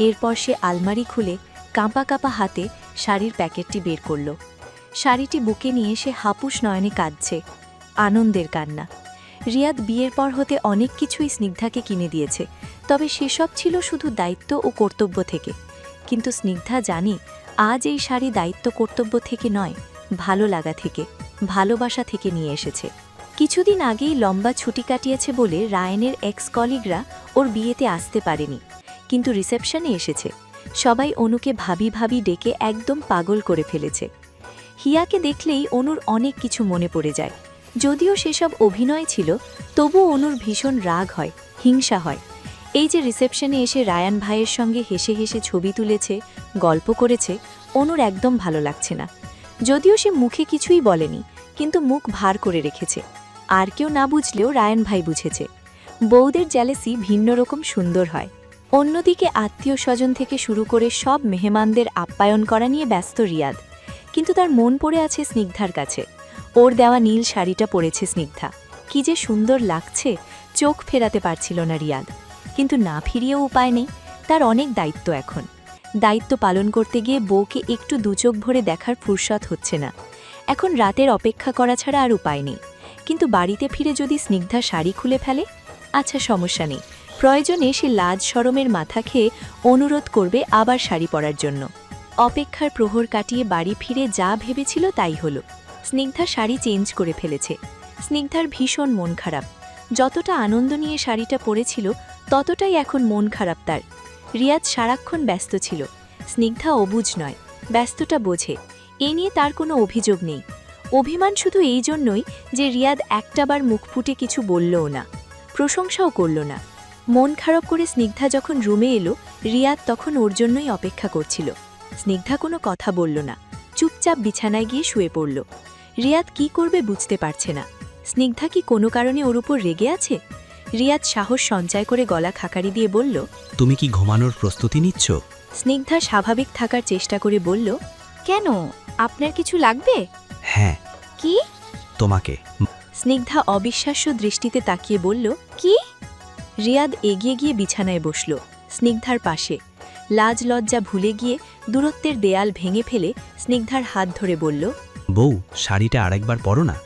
এরপর সে আলমারি খুলে কাঁপা কাঁপা হাতে শাড়ির প্যাকেটটি বের করল। শাড়িটি বুকে নিয়ে সে হাপুস নয়নে কাঁদছে, আনন্দের কান্না। রিয়াদ বিয়ের পর হতে অনেক কিছুই স্নিগ্ধাকে কিনে দিয়েছে, তবে সেসব ছিল শুধু দায়িত্ব ও কর্তব্য থেকে। কিন্তু স্নিগ্ধা জানে আজ এই শাড়ি দায়িত্ব কর্তব্য থেকে নয়, ভালো লাগা থেকে, ভালোবাসা থেকে নিয়ে এসেছে। কিছুদিন আগেই লম্বা ছুটি কাটিয়েছে বলে রায়ানের এক্স কলিগরা ওর বিয়েতে আসতে পারেনি, কিন্তু রিসেপশনে এসেছে। সবাই অনুকে ভাবি ভাবি ডেকে একদম পাগল করে ফেলেছে। হিয়াকে দেখলেই অনুর অনেক কিছু মনে পড়ে যায়। যদিও সেসব অভিনয় ছিল, তবু অনুর ভীষণ রাগ হয়, হিংসা হয়। এই যে রিসেপশনে এসে রায়ান ভাইয়ের সঙ্গে হেসে হেসে ছবি তুলেছে, গল্প করেছে, অনুর একদম ভালো লাগছে না। যদিও সে মুখে কিছুই বলেনি, কিন্তু মুখ ভার করে রেখেছে। আর কেউ না বুঝলেও রায়ান ভাই বুঝেছে। বউদের জ্যালেসি ভিন্ন রকম সুন্দর হয়। অন্যদিকে আত্মীয় স্বজন থেকে শুরু করে সব মেহমানদের আপ্যায়ন করা নিয়ে ব্যস্ত রিয়াদ। কিন্তু তার মন পড়ে আছে স্নিগ্ধার কাছে। ওর দেওয়া নীল শাড়িটা পরেছে স্নিগ্ধা, কি যে সুন্দর লাগছে, চোখ ফেরাতে পারছিল না রিয়াদ। কিন্তু না ফিরিয়েও উপায় নেই, তার অনেক দায়িত্ব এখন। দায়িত্ব পালন করতে গিয়ে বউকে একটু দুচোখ ভরে দেখার ফুরসত হচ্ছে না। এখন রাতের অপেক্ষা করা ছাড়া আর উপায় নেই। কিন্তু বাড়িতে ফিরে যদি স্নিগ্ধা শাড়ি খুলে ফেলে, আচ্ছা সমস্যা নেই, প্রয়োজনে সে লাজ শরমের মাথা খেয়ে অনুরোধ করবে আবার শাড়ি পরার জন্য। অপেক্ষার প্রহর কাটিয়ে বাড়ি ফিরে যা ভেবেছিল তাই হলো। স্নিগ্ধা শাড়ি চেঞ্জ করে ফেলেছে। স্নিগ্ধার ভীষণ মন খারাপ। যতটা আনন্দ নিয়ে শাড়িটা পরেছিল, ততটাই এখন মন খারাপ তার। রিয়াদ সারাক্ষণ ব্যস্ত ছিল। স্নিগ্ধা অবুঝ নয়, ব্যস্তটা বোঝে। এ নিয়ে তার কোনো অভিযোগ নেই। অভিমান শুধু এই জন্যই যে রিয়াদ একটাবার মুখ ফুটে কিছু বললও না, প্রশংসাও করল না। মন খারাপ করে স্নিগ্ধা যখন রুমে এলো, রিয়াদ তখন ওর জন্যই অপেক্ষা করছিল। স্নিগ্ধা কোনো কথা বলল না, চুপচাপ বিছানায় গিয়ে শুয়ে পড়ল। রিয়াদ কি করবে বুঝতে পারছে না। স্নিগ্ধা কি কোনো কারণে ওর উপর রেগে আছে? রিয়াদ সাহস সঞ্চয় করে গলা খাকারি দিয়ে বলল, তুমি কি ঘুমানোর প্রস্তুতি নিচ্ছ? স্নিগ্ধা স্বাভাবিক থাকার চেষ্টা করে বলল, কেন, আপনার কিছু লাগবে? হ্যাঁ, কি? তোমাকে। স্নিগ্ধা অবিশ্বাস্য দৃষ্টিতে তাকিয়ে বলল, কি? রিয়াদ এগিয়ে গিয়ে বিছানায় বসল, স্নিগ্ধার পাশে। লাজ লজ্জা ভুলে গিয়ে দূরত্বের দেয়াল ভেঙে ফেলে স্নিগ্ধার হাত ধরে বলল, বউ, শাড়িটা আরেকবার পরো না,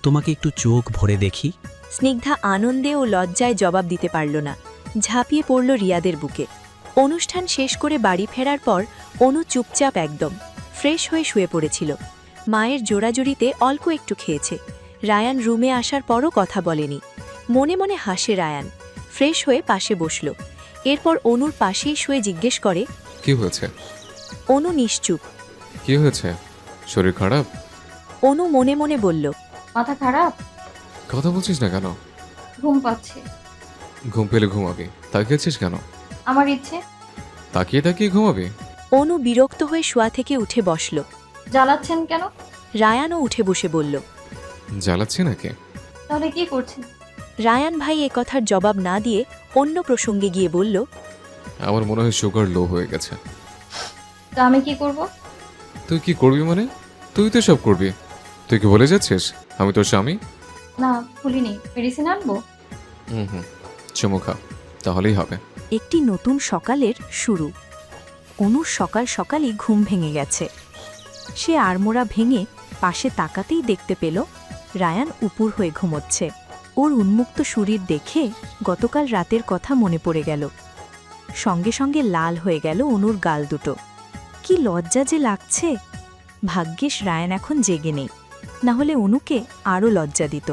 তোমাকে একটু চোখ ভরে দেখি। স্নিগ্ধা আনন্দে ও লজ্জায় জবাব দিতে পারল না, ঝাঁপিয়ে পড়ল রিয়াদের বুকে। অনুষ্ঠান শেষ করে বাড়ি ফেরার পর অনু চুপচাপ একদম ফ্রেশ হয়ে শুয়ে পড়েছিল। মায়ের জোড়াজুড়িতে অল্প একটু খেয়েছে। রায়ান রুমে আসার পরও কথা বলেনি। মনে মনে হাসে রায়ান। ফ্রেশ হয়ে পাশে বসল। এরপর অনুর পাশেই শুয়ে জিজ্ঞেস করে, কি হয়েছে? অনু নিশ্চুপ। কি হয়েছে? শরীর খারাপ? অনু মনে মনে বলল, মাথা খারাপ? কথা বলছিস না কেন? ঘুম পাচ্ছে। ঘুম পেলে ঘুমাবি, তাকিয়েছিস কেন? আমার ইচ্ছে। তাকিয়ে তাকিয়ে ঘুমাবি? অনু বিরক্ত হয়ে শোয়া থেকে উঠে বসল। জ্বালাচ্ছেন কেন? রায়ানও উঠে বসে বলল, জ্বালাচ্ছি নাকি? তাহলে কি করছেন? রায়ান ভাই এ কথার জবাব না দিয়ে অন্য প্রসঙ্গে গিয়ে বলল, আমার মনে হয় সুগার লো হয়ে গেছে। তা আমি কি করব? তুই কি করবি মানে? তুই তো সব করবি। তুই কি বলে যাচ্ছিস আমি তোর স্বামী? না, ভুলিনি। মেডিসিন আনবো? হুম, চুমু খা, তাহলেই হবে। একটি নতুন সকালের শুরু। অনুর সকাল সকালই ঘুম ভেঙে গেছে। সে আড়মোড়া ভেঙে পাশে তাকাতেই দেখতে পেল রায়ান উপুর হয়ে ঘুমোচ্ছে। ওর উন্মুক্ত শরীর দেখে গতকাল রাতের কথা মনে পড়ে গেল। সঙ্গে সঙ্গে লাল হয়ে গেল অনুর গাল দুটো। কি লজ্জা যে লাগছে। ভাগ্যিস রায়ান এখন জেগে নেই, না হলে অনুকে আরও লজ্জা দিত।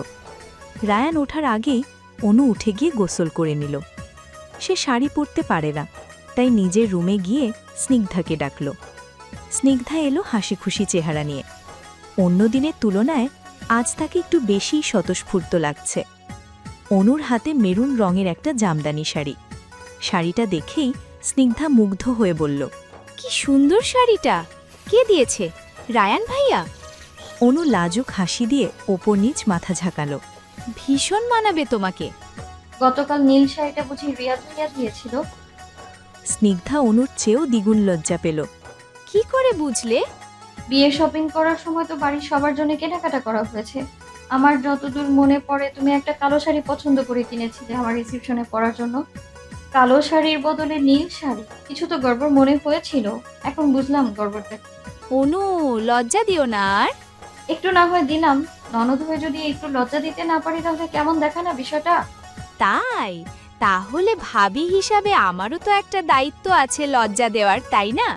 রায়ান ওঠার আগেই অনু উঠে গিয়ে গোসল করে নিল। সে শাড়ি পরতে পারে না, তাই নিজের রুমে গিয়ে স্নিগ্ধাকে ডাকল। স্নিগ্ধা এলো হাসি খুশি চেহারা নিয়ে। অন্য দিনের তুলনায় আজ তাকে একটু বেশি স্বতঃস্ফূর্ত লাগছে। অনুর হাতে মেরুন রঙের একটা জামদানি শাড়ি। শাড়িটা দেখেই স্নিগ্ধা মুগ্ধ হয়ে বলল, কি সুন্দর শাড়িটা! কে দিয়েছে? রায়ান ভাইয়া? অনু লাজুক হাসি দিয়ে ওপর নিচ মাথা ঝাঁকালো। ভীষণ মানাবে তোমাকে। গতকাল নীল শাড়িটা বুঝি রিয়াদ ভাইয়া দিয়েছিল? স্নিগ্ধা অনুর চেয়েও দ্বিগুণ লজ্জা পেল। কি করে বুঝলে? বিয়ে শপিং করার সময় তো বাড়ির সবার জন্য কেনাকাটা করা হয়েছে। আমার যতদূর মনে পড়ে তুমি একটা কালো শাড়ি পছন্দ করে কিনেছিলে আমার রিসেপশনে পরার জন্য। কালো শাড়ির বদলে নীল শাড়ি, কিছু তো গড়বড় মনে হয়েছিল। এখন বুঝলাম গড়বড়টা। অনু, লজ্জা দিও না আর। একটু না হয় দিলাম, ননদ হয়ে যদি একটু লজ্জা দিতে না পারি তাহলে কেমন দেখা না বিষয়টা? তাই? তাহলে ভাবি হিসাবে আমারও তো একটা দায়িত্ব আছে লজ্জা দেওয়ার, তাই না?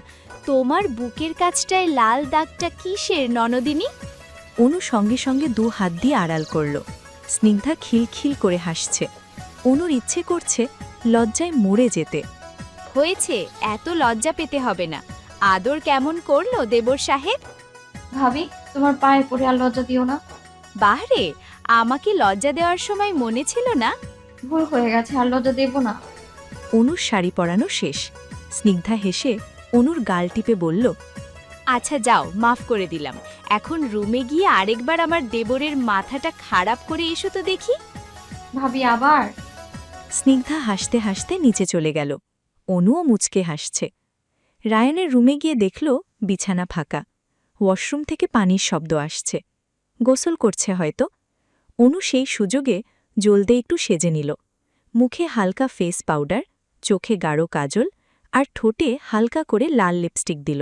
তোমার বুকের কাছটায় লাল দাগটা কিসের ননদিনী? অনু সঙ্গে সঙ্গে 2 হাত দিয়ে আড়াল করল। স্নিগ্ধা খিলখিল করে হাসছে। অনুর ইচ্ছে করছে লজ্জায় মরে যেতে। হয়েছে, এত লজ্জা পেতে হবে না। আদর কেমন করলো দেবর সাহেব? ভাবি, তোমার পায়ে পড়ে আর লজ্জা দিও না। বাহরে, আমাকে লজ্জা দেওয়ার সময় মনে ছিল না? ভুল হয়ে গেছে, আর লজ্জা দেব না। অনুর শাড়ি পরানো শেষ। স্নিগ্ধা হেসে অনুর গাল টিপে বলল, আচ্ছা যাও, মাফ করে দিলাম। এখন রুমে গিয়ে আরেকবার আমার দেবরের মাথাটা খারাপ করে এসো তো দেখি। ভাবি আবার? স্নিগ্ধা হাসতে হাসতে নিচে চলে গেল। অনুও মুচকে হাসছে। রায়ানের রুমে গিয়ে দেখল বিছানা ফাঁকা। ওয়াশরুম থেকে পানির শব্দ আসছে। গোসল করছে হয়তো। অনু সেই সুযোগে জলদি একটু সেজে নিল। মুখে হালকা ফেস পাউডার, চোখে গাঢ় কাজল আর ঠোঁটে হালকা করে লাল লিপস্টিক দিল।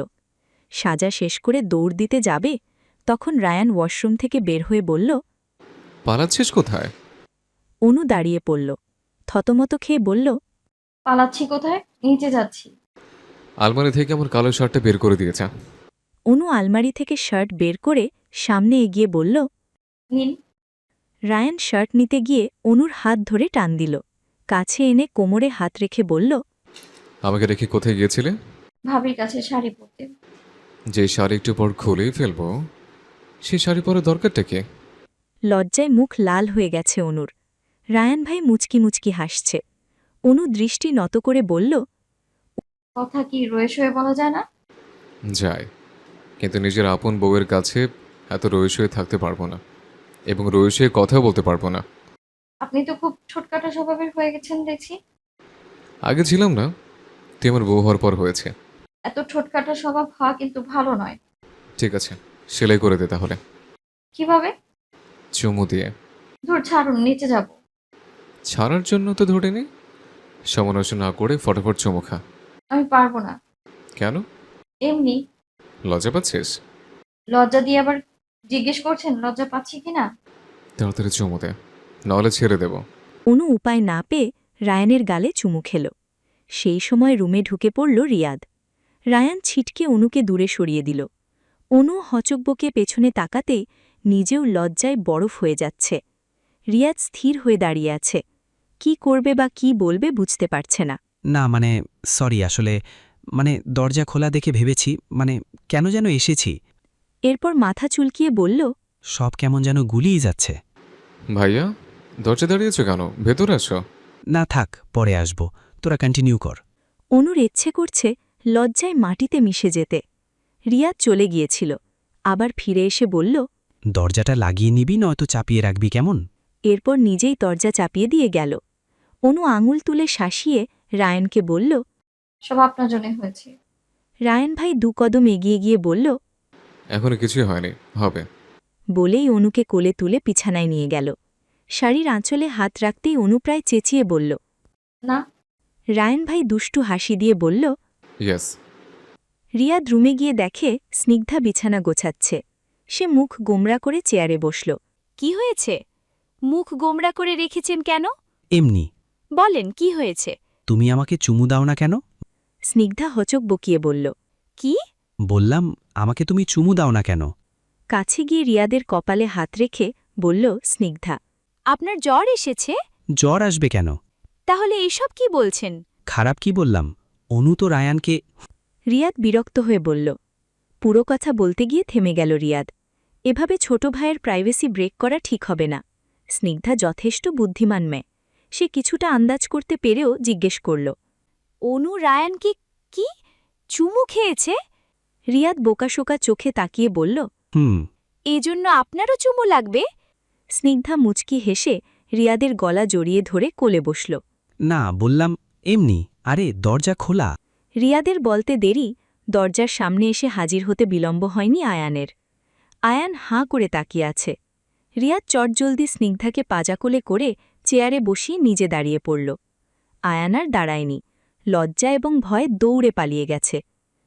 সাজা শেষ করে দৌড় দিতে যাবে, তখন রায়ান ওয়াশরুম থেকে বের হয়ে বলল, পালাচ্ছিস কোথায়? অনু দাঁড়িয়ে পড়ল। থতমত খেয়ে বলল, পালাচ্ছি কোথায়? নিচে যাচ্ছি। আলমারি থেকে আমার কালো শার্টটা বের করে দিয়েছে। অনু আলমারি থেকে শার্ট বের করে সামনে এগিয়ে বলল, নিন। রায়ান শার্ট নিতে গিয়ে অনুর হাত ধরে টান দিল। কাছে এনে কোমরে হাত রেখে বলল, আমাকে রেখে কোথায় গিয়েছিলে? ভাবির কাছে শাড়ি পরতে। যে শাড়ি একটু পর খুলেই ফেলবো, সেই শাড়ি পরার দরকারটা কি? লজ্জায় মুখ লাল হয়ে গেছে অনুর। রায়ান ভাই মুচকি মুচকি হাসছে। অনু দৃষ্টি নত করে বলল, কথা কি রয়ে শয়ে বলা যায় না? যায়, কিন্তু নিজের আপন বউয়ের কাছে এত রয়েস হয়ে থাকতে পারবো না, এবং রয়েস হয়ে কথাও বলতে পারবো না। আপনি তো খুব ছোটখাটো স্বভাবের হয়ে গেছেন দেখছি। আগে ছিলাম না, তুই আমার বউ হওয়ার পর হয়েছে। এত ছোটখাটো স্বভাব হওয়া কিন্তু ভালো নয়। ঠিক আছে, সেলাই করে দে তাহলে। কিভাবে? চুমু দিয়ে। ধর ছাড়ুন, নিচে যাব। ছাড়ার জন্য তো ধরে নি। সমালোচনা না করে ফটাফট চুমু খা। আমি পারবো না। কেন? এমনি। লজ্জা পাচ্ছিস? লজ্জা দিয়ে আবার জিজ্ঞেস করছেন লজ্জা পাচ্ছি কিনা? তাড়াতাড়ি চুমু দে, নাহলে ছেড়ে দেব। অনু উপায় না পেয়ে রায়ানের গালে চুমু খেল। সেই সময় রুমে ঢুকে পড়ল রিয়াদ। রায়ান ছিটকে অনুকে দূরে সরিয়ে দিল। অনু হচকবকে পেছনে তাকাতেই নিজেও লজ্জায় বরফ হয়ে যাচ্ছে। রিয়াদ স্থির হয়ে দাঁড়িয়ে আছে। কি করবে বা কি বলবে বুঝতে পারছে না। না সরি, আসলে দরজা খোলা দেখে ভেবেছি, কেন যেন এসেছি। এরপর মাথা চুলকিয়ে বলল, সব কেমন যেন গুলিয়ে যাচ্ছে। ভাইয়া, দরজা দাঁড়িয়েছো কেন? ভেতরে আসো। না থাক, পরে আসব, তোরা কন্টিনিউ কর। অনুর ইচ্ছে করছে লজ্জায় মাটিতে মিশে যেতে। রিয়াদ চলে গিয়েছিল। আবার ফিরে এসে বলল, দরজাটা লাগিয়ে নিবি, নয়তো চাপিয়ে রাখবি কেমন? এরপর নিজেই দরজা চাপিয়ে দিয়ে গেল। অনু আঙুল তুলে শাসিয়ে রায়ানকে বলল, সব আপনার জন্য হয়েছে। রায়ান ভাই 2 কদম এগিয়ে গিয়ে বলল, এখনো কিছুই হয়নি, হবে। বলেই অনুকে কোলে তুলে বিছানায় নিয়ে গেল। শাড়ির আঁচলে হাত রাখতেই অনু প্রায় চেঁচিয়ে বলল, না। রায়ান ভাই দুষ্টু হাসি দিয়ে বলল, ইয়েস। রিয়াদ রুমে গিয়ে দেখে স্নিগ্ধা বিছানা গোছাচ্ছে। সে মুখ গোমরা করে চেয়ারে বসল। কি হয়েছে? মুখ গোমড়া করে রেখেছেন কেন? এমনি। বলেন, কি হয়েছে? তুমি আমাকে চুমু দাও না কেন? স্নিগ্ধা হচক বকিয়ে বলল, কি? বললাম, আমাকে তুমি চুমু দাও না কেন? কাছে গিয়ে রিয়াদের কপালে হাত রেখে বলল স্নিগ্ধা, আপনার জ্বর এসেছে? জ্বর আসবে কেন? তাহলে এইসব কি বলছেন? খারাপ কি বললাম? অনু তো রায়ানকে। রিয়াদ বিরক্ত হয়ে বলল। পুরো কথা বলতে গিয়ে থেমে গেল রিয়াদ। এভাবে ছোট ভাইয়ের প্রাইভেসি ব্রেক করা ঠিক হবে না। স্নিগ্ধা যথেষ্ট বুদ্ধিমান মেয়ে। সে কিছুটা আন্দাজ করতে পেরেও জিজ্ঞেস করল, অনু রায়ানকে কি চুমু খেয়েছে? রিয়াদ বোকাশোকা চোখে তাকিয়ে বলল, এজন্য আপনারও চুমু লাগবে? স্নিগ্ধা মুচকি হেসে রিয়াদের গলা জড়িয়ে ধরে কোলে বসল। না, বললাম এমনি। আরে দরজা খোলা। রিয়াদের বলতে দেরি, দরজার সামনে এসে হাজির হতে বিলম্ব হয়নি আয়ানের। আয়ান হাঁ করে তাকিয়ে আছে। রিয়াদ চটজলদি স্নিগ্ধাকে পাজাকোলে করে চেয়ারে বসিয়ে নিজে দাঁড়িয়ে পড়ল। আয়ান আর দাঁড়ায়নি। লজ্জা এবং ভয় দৌড়ে পালিয়ে গেছে।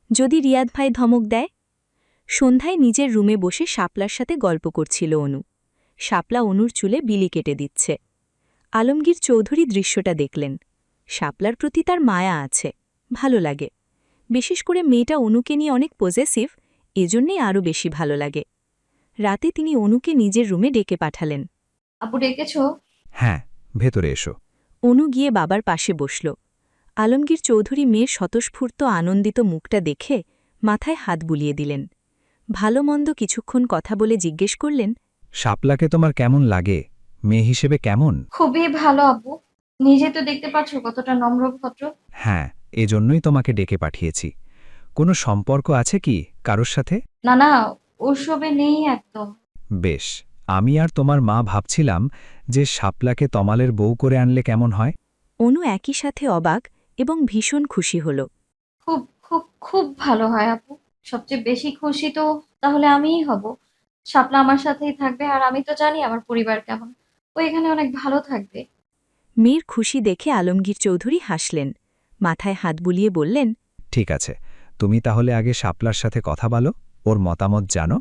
যদি রিয়াদ ভাই ধমক দেয়? সন্ধ্যায় নিজের রুমে বসে শাপলার সাথে গল্প করছিল অনু। শাপলা অনুর চুলে বিলি কেটে দিচ্ছে। আলমগীর চৌধুরী দৃশ্যটা দেখলেন। শাপলার প্রতি তার মায়া আছে, ভালো লাগে। বিশেষ করে মেয়েটা অনুকে নিয়ে অনেক পজেসিভ, এজন্যই আরও বেশি ভালো লাগে। রাতে তিনি অনুকে নিজের রুমে ডেকে পাঠালেন। আপু ডেকেছ? হ্যাঁ, ভেতরে এসো। অনু গিয়ে বাবার পাশে বসল। আলমগীর চৌধুরী মেয়ের স্বতঃস্ফূর্ত আনন্দিত মুখটা দেখে মাথায় হাত বুলিয়ে দিলেন। ভালো মন্দ কিছুক্ষণ কথা বলে জিজ্ঞেস করলেন, শাপলাকে তোমার কেমন লাগে? মেয়ে হিসেবে কেমন? খুবই ভালো আব্বু। নিজে তো দেখতে পাচ্ছ কতটা নম্র ভদ্র। হ্যাঁ, এজন্যই তোমাকে ডেকে পাঠিয়েছি। কোনো সম্পর্ক আছে কি কারোর সাথে? না না, ওসবে নেই একদম। বেশ, আমি আর তোমার মা ভাবছিলাম যে শাপলাকে তমালের বউ করে আনলে কেমন হয়। অনু একই সাথে অবাক এবং ভীষণ খুশি হল। খুব খুব খুব ভালো হয় আপু। সবচেয়ে বেশি খুশি তো তাহলে আমিই হব। শাপলা আমার সাথেই থাকবে, আর আমি তো জানি আমার পরিবার কেমন। ও এখানে অনেক ভালো থাকবে। মেয়ের খুশি দেখে আলমগীর চৌধুরী হাসলেন, মাথায় হাত বুলিয়ে বললেন, ঠিক আছে, তুমি তাহলে আগে শাপলার সাথে কথা বলো, ওর মতামত জানো।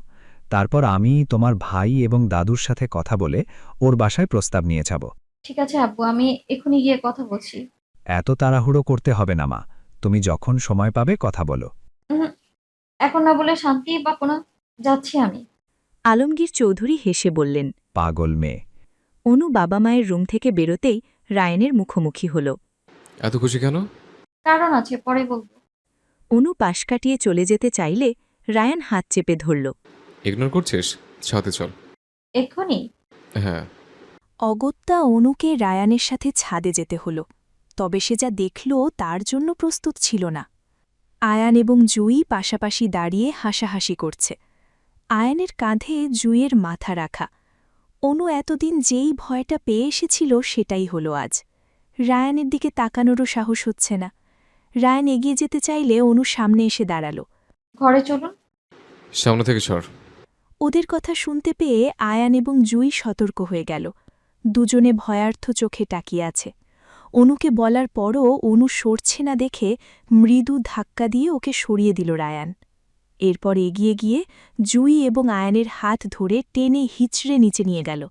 তারপর আমি তোমার ভাই এবং দাদুর সাথে কথা বলে ওর বাসায় প্রস্তাব নিয়ে যাব। ঠিক আছে আব্বু, আমি এখনই গিয়ে কথা বলছি। এত তাড়াহুড়ো করতে হবে না মা, তুমি যখন সময় পাবে কথা বলো। উহুম, এখন না বলে শান্তি পাবো না। যাচ্ছি আমি। আলমগীর চৌধুরী হেসে বললেন। পাগল মেয়ে। অনু বাবা মায়ের রুম থেকে বেরোতেই রায়ানের মুখোমুখি হল। এত খুশি কেন? কারণ আছে, পরে বলবো। অনু পাশ কাটিয়ে চলে যেতে চাইলে রায়ান হাত চেপে ধরল। ইগনোর করছিস? ছাদে চল। এক্ষুনি? হ্যাঁ। অগত্যা অনুকে রায়ানের সাথে ছাদে যেতে হল, তবে সে যা দেখল তার জন্য প্রস্তুত ছিল না। আয়ান এবং জুই পাশাপাশি দাঁড়িয়ে হাসাহাসি করছে। আয়ানের কাঁধে জুইয়ের মাথা রাখা। অনু এতদিন যেই ভয়টা পেয়ে এসেছিল সেটাই হল আজ। রায়ানের দিকে তাকানোরও সাহস হচ্ছে না। রায়ান এগিয়ে যেতে চাইলে অনু সামনে এসে দাঁড়াল। ঘরে চলুন। সামনে থেকে সর। ওদের কথা শুনতে পেয়ে আয়ান এবং জুই সতর্ক হয়ে গেল। দুজনে ভয়ার্থ চোখে তাকিয়ে আছে। অনুকে বলার পরও অনু সরছে না দেখে মৃদু ধাক্কা দিয়ে ওকে সরিয়ে দিল রায়ান। এরপর এগিয়ে গিয়ে জুই এবং আয়ানের হাত ধরে টেনে হিচড়ে নিচে নিয়ে গেল।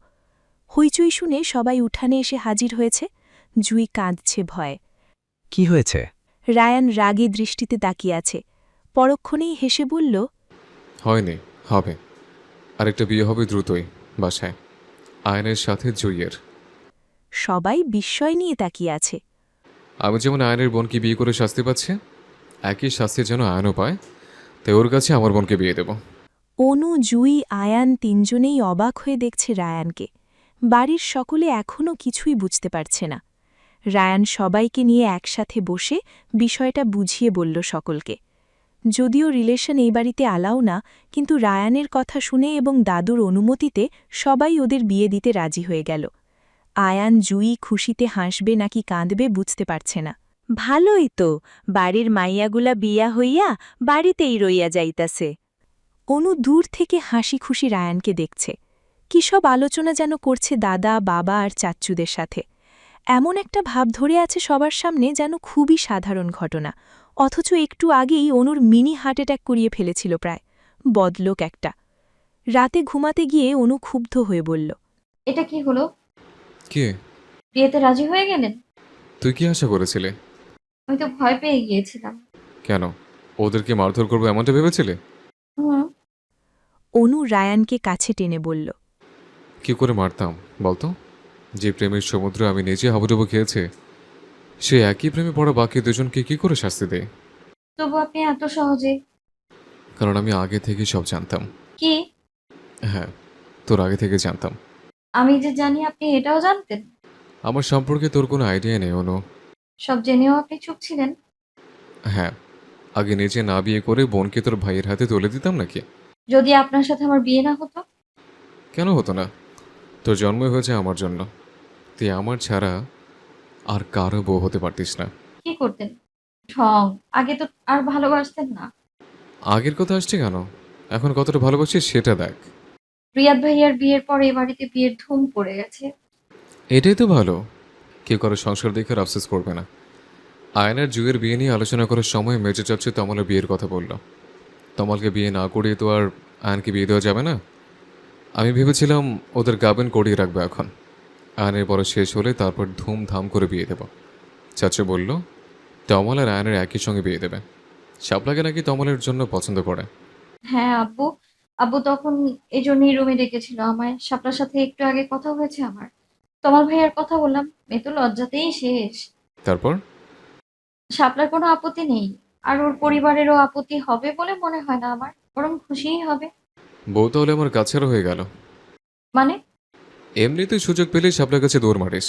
হইচই শুনে সবাই উঠানে এসে হাজির হয়েছে। জুই কাঁদছে ভয়ে। কি হয়েছে? রায়ান রাগী দৃষ্টিতে তাকিয়ে আছে। পরক্ষণেই হেসে বলল, হয়নি, হবে। আরেকটা বিয়ে হবে দ্রুতই, বাসায়, আয়নের সাথে জুইয়ের। সবাই বিস্ময় নিয়ে তাকিয়ে আছে। আমি যেমন আয়নের বোনকে বিয়ে করে শাস্তি পাচ্ছি, একই শাস্তি যেন আয়নও পায়, তাই ওর কাছে আমার বোনকে বিয়ে দেব। অনু, জুই, আয়ান তিনজনেই অবাক হয়ে দেখছে রায়ানকে। বাড়ির সকলে এখনও কিছুই বুঝতে পারছে না। রায়ান সবাইকে নিয়ে একসাথে বসে বিষয়টা বুঝিয়ে বলল সকলকে। যদিও রিলেশন এই বাড়িতে আলাও না, কিন্তু রায়ানের কথা শুনে এবং দাদুর অনুমতিতে সবাই ওদের বিয়ে দিতে রাজি হয়ে গেল। আয়ান, জুই খুশিতে হাসবে নাকি কাঁদবে বুঝতে পারছে না। ভালোই তো, বাড়ির মাইয়াগুলা বিয়া হইয়া বাড়িতেই রইয়া যাইতাছে। অনু দূর থেকে হাসি খুশি রায়ানকে দেখছে। কি সব আলোচনা যেন করছে দাদা, বাবা আর চাচ্চুদের সাথে। এমন একটা ভাব ধরে আছে সবার সামনে যেন খুবই সাধারণ ঘটনা, অথচ একটু আগেই অনুর মিনি হার্ট অ্যাটাক করিয়ে ফেলেছিল প্রায়। বদলোক একটা। রাতে ঘুমাতে গিয়ে অনু ক্ষুব্ধ হয়ে বলল, এটা কি হলো? কে? বিয়েতে রাজি হয়ে গেলেন? তুই কি আশা করেছিলে? আমি তো ভয় পেয়ে গিয়েছিলাম। কেন, ওদেরকে মারধর করবো এমনটা ভেবেছিলে? হুম। অনু রায়ানকে কাছে টেনে বলল, কি করে মারতাম বলতো? যে প্রেমের সমুদ্রে আমি নিজে হাবুডুবু খেয়েছে, সে একই প্রেমে পড়া বাকি দুজনকে কি করে শাস্তি দেয়? তবু আপনি এত সহজে? কারণ আমি আগে থেকে সব জানতাম। কি? হ্যাঁ, তোর আগে থেকে জানতাম। আমি যে জানি আপনি এটাও জানতেন? আমার সম্পর্কে তোর কোনো আইডিয়া নেই অনু। সব জেনেও আপনি চুপ ছিলেন? হ্যাঁ, আগে নিজে না বিয়ে করে বোনকে তোর ভাইয়ের হাতে তুলে দিতাম নাকি? যদি আপনার সাথে আমার বিয়ে না হতো? কেন হতো না? তোর জন্মই হয়েছে আমার জন্য। তুই আমার ছাড়া আর কারো বউ হতে পারতিস না। কি করতেন? ঠং। আগে তো আর ভালোবাসতেন না। আগের কথা আসছে কেন? এখন কতটা ভালোবাসিস সেটা দেখ। রিয়াদ ভাইয়ার বিয়ের পর এই বাড়িতে বিয়ের ধুম পড়ে গেছে। এটাই তো ভালো। কেউ কারো সংসার দেখে আর আফসোস করবে না। আয়নার জুয়ের বিয়ে নিয়ে আলোচনা করার সময় মেজর চাচ্চু তমালের বিয়ের কথা বলল। তমালকে বিয়ে না করিয়ে তো আর আয়নকে বিয়ে দেওয়া যাবে না। আমি ভেবেছিলাম ওদের গাবেন করিয়ে রাখবে এখন। আয়নের পরে শেষ হলে তারপর ধুমধাম করে বিয়ে দেব। চাচু বলল তমাল আর আয়নের একই সঙ্গে বিয়ে দেবে। শাপলাকে নাকি তমালের জন্য পছন্দ করে। হ্যাঁ আব্বু, আব্বু তখন এই জন্যই রুমে ডেকেছিল আমায়। শাপলার সাথে একটু আগে কথা হয়েছে আমার। তমাল ভাইয়ার কথা বললাম, মেয়ে তো লজ্জাতেই শেষ। তারপর শাপলার কোনো আপত্তি নেই, আর ওর পরিবারেরও আপত্তি হবে বলে মনে হয় না আমার। বরং খুশিই হবে। বউ তাহলে আমার কাছেরও হয়ে গেল। মানে? এমনিতেই সুযোগ পেলেই শাপলার কাছে দৌড় মারিস।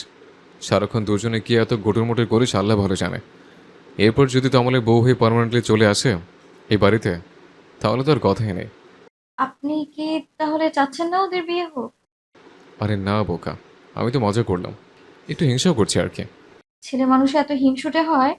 সারাক্ষণ দুজনে কি এত গোটর মোটর করিস আল্লাহ ভালো জানে। এরপর যদি তমলের বউ হয়ে পার্মানেন্টলি চলে আসে এই বাড়িতে, তাহলে তো আর কথাই নেই। আপনি কি তাহলে চাচ্ছেন না ওদের বিয়ে হোক? আরে না বোকা, আমি তো মজা করলাম, একটু হিংসাও করছি আর কি। ছেলে মানুষ এত হিংসুটে হয়?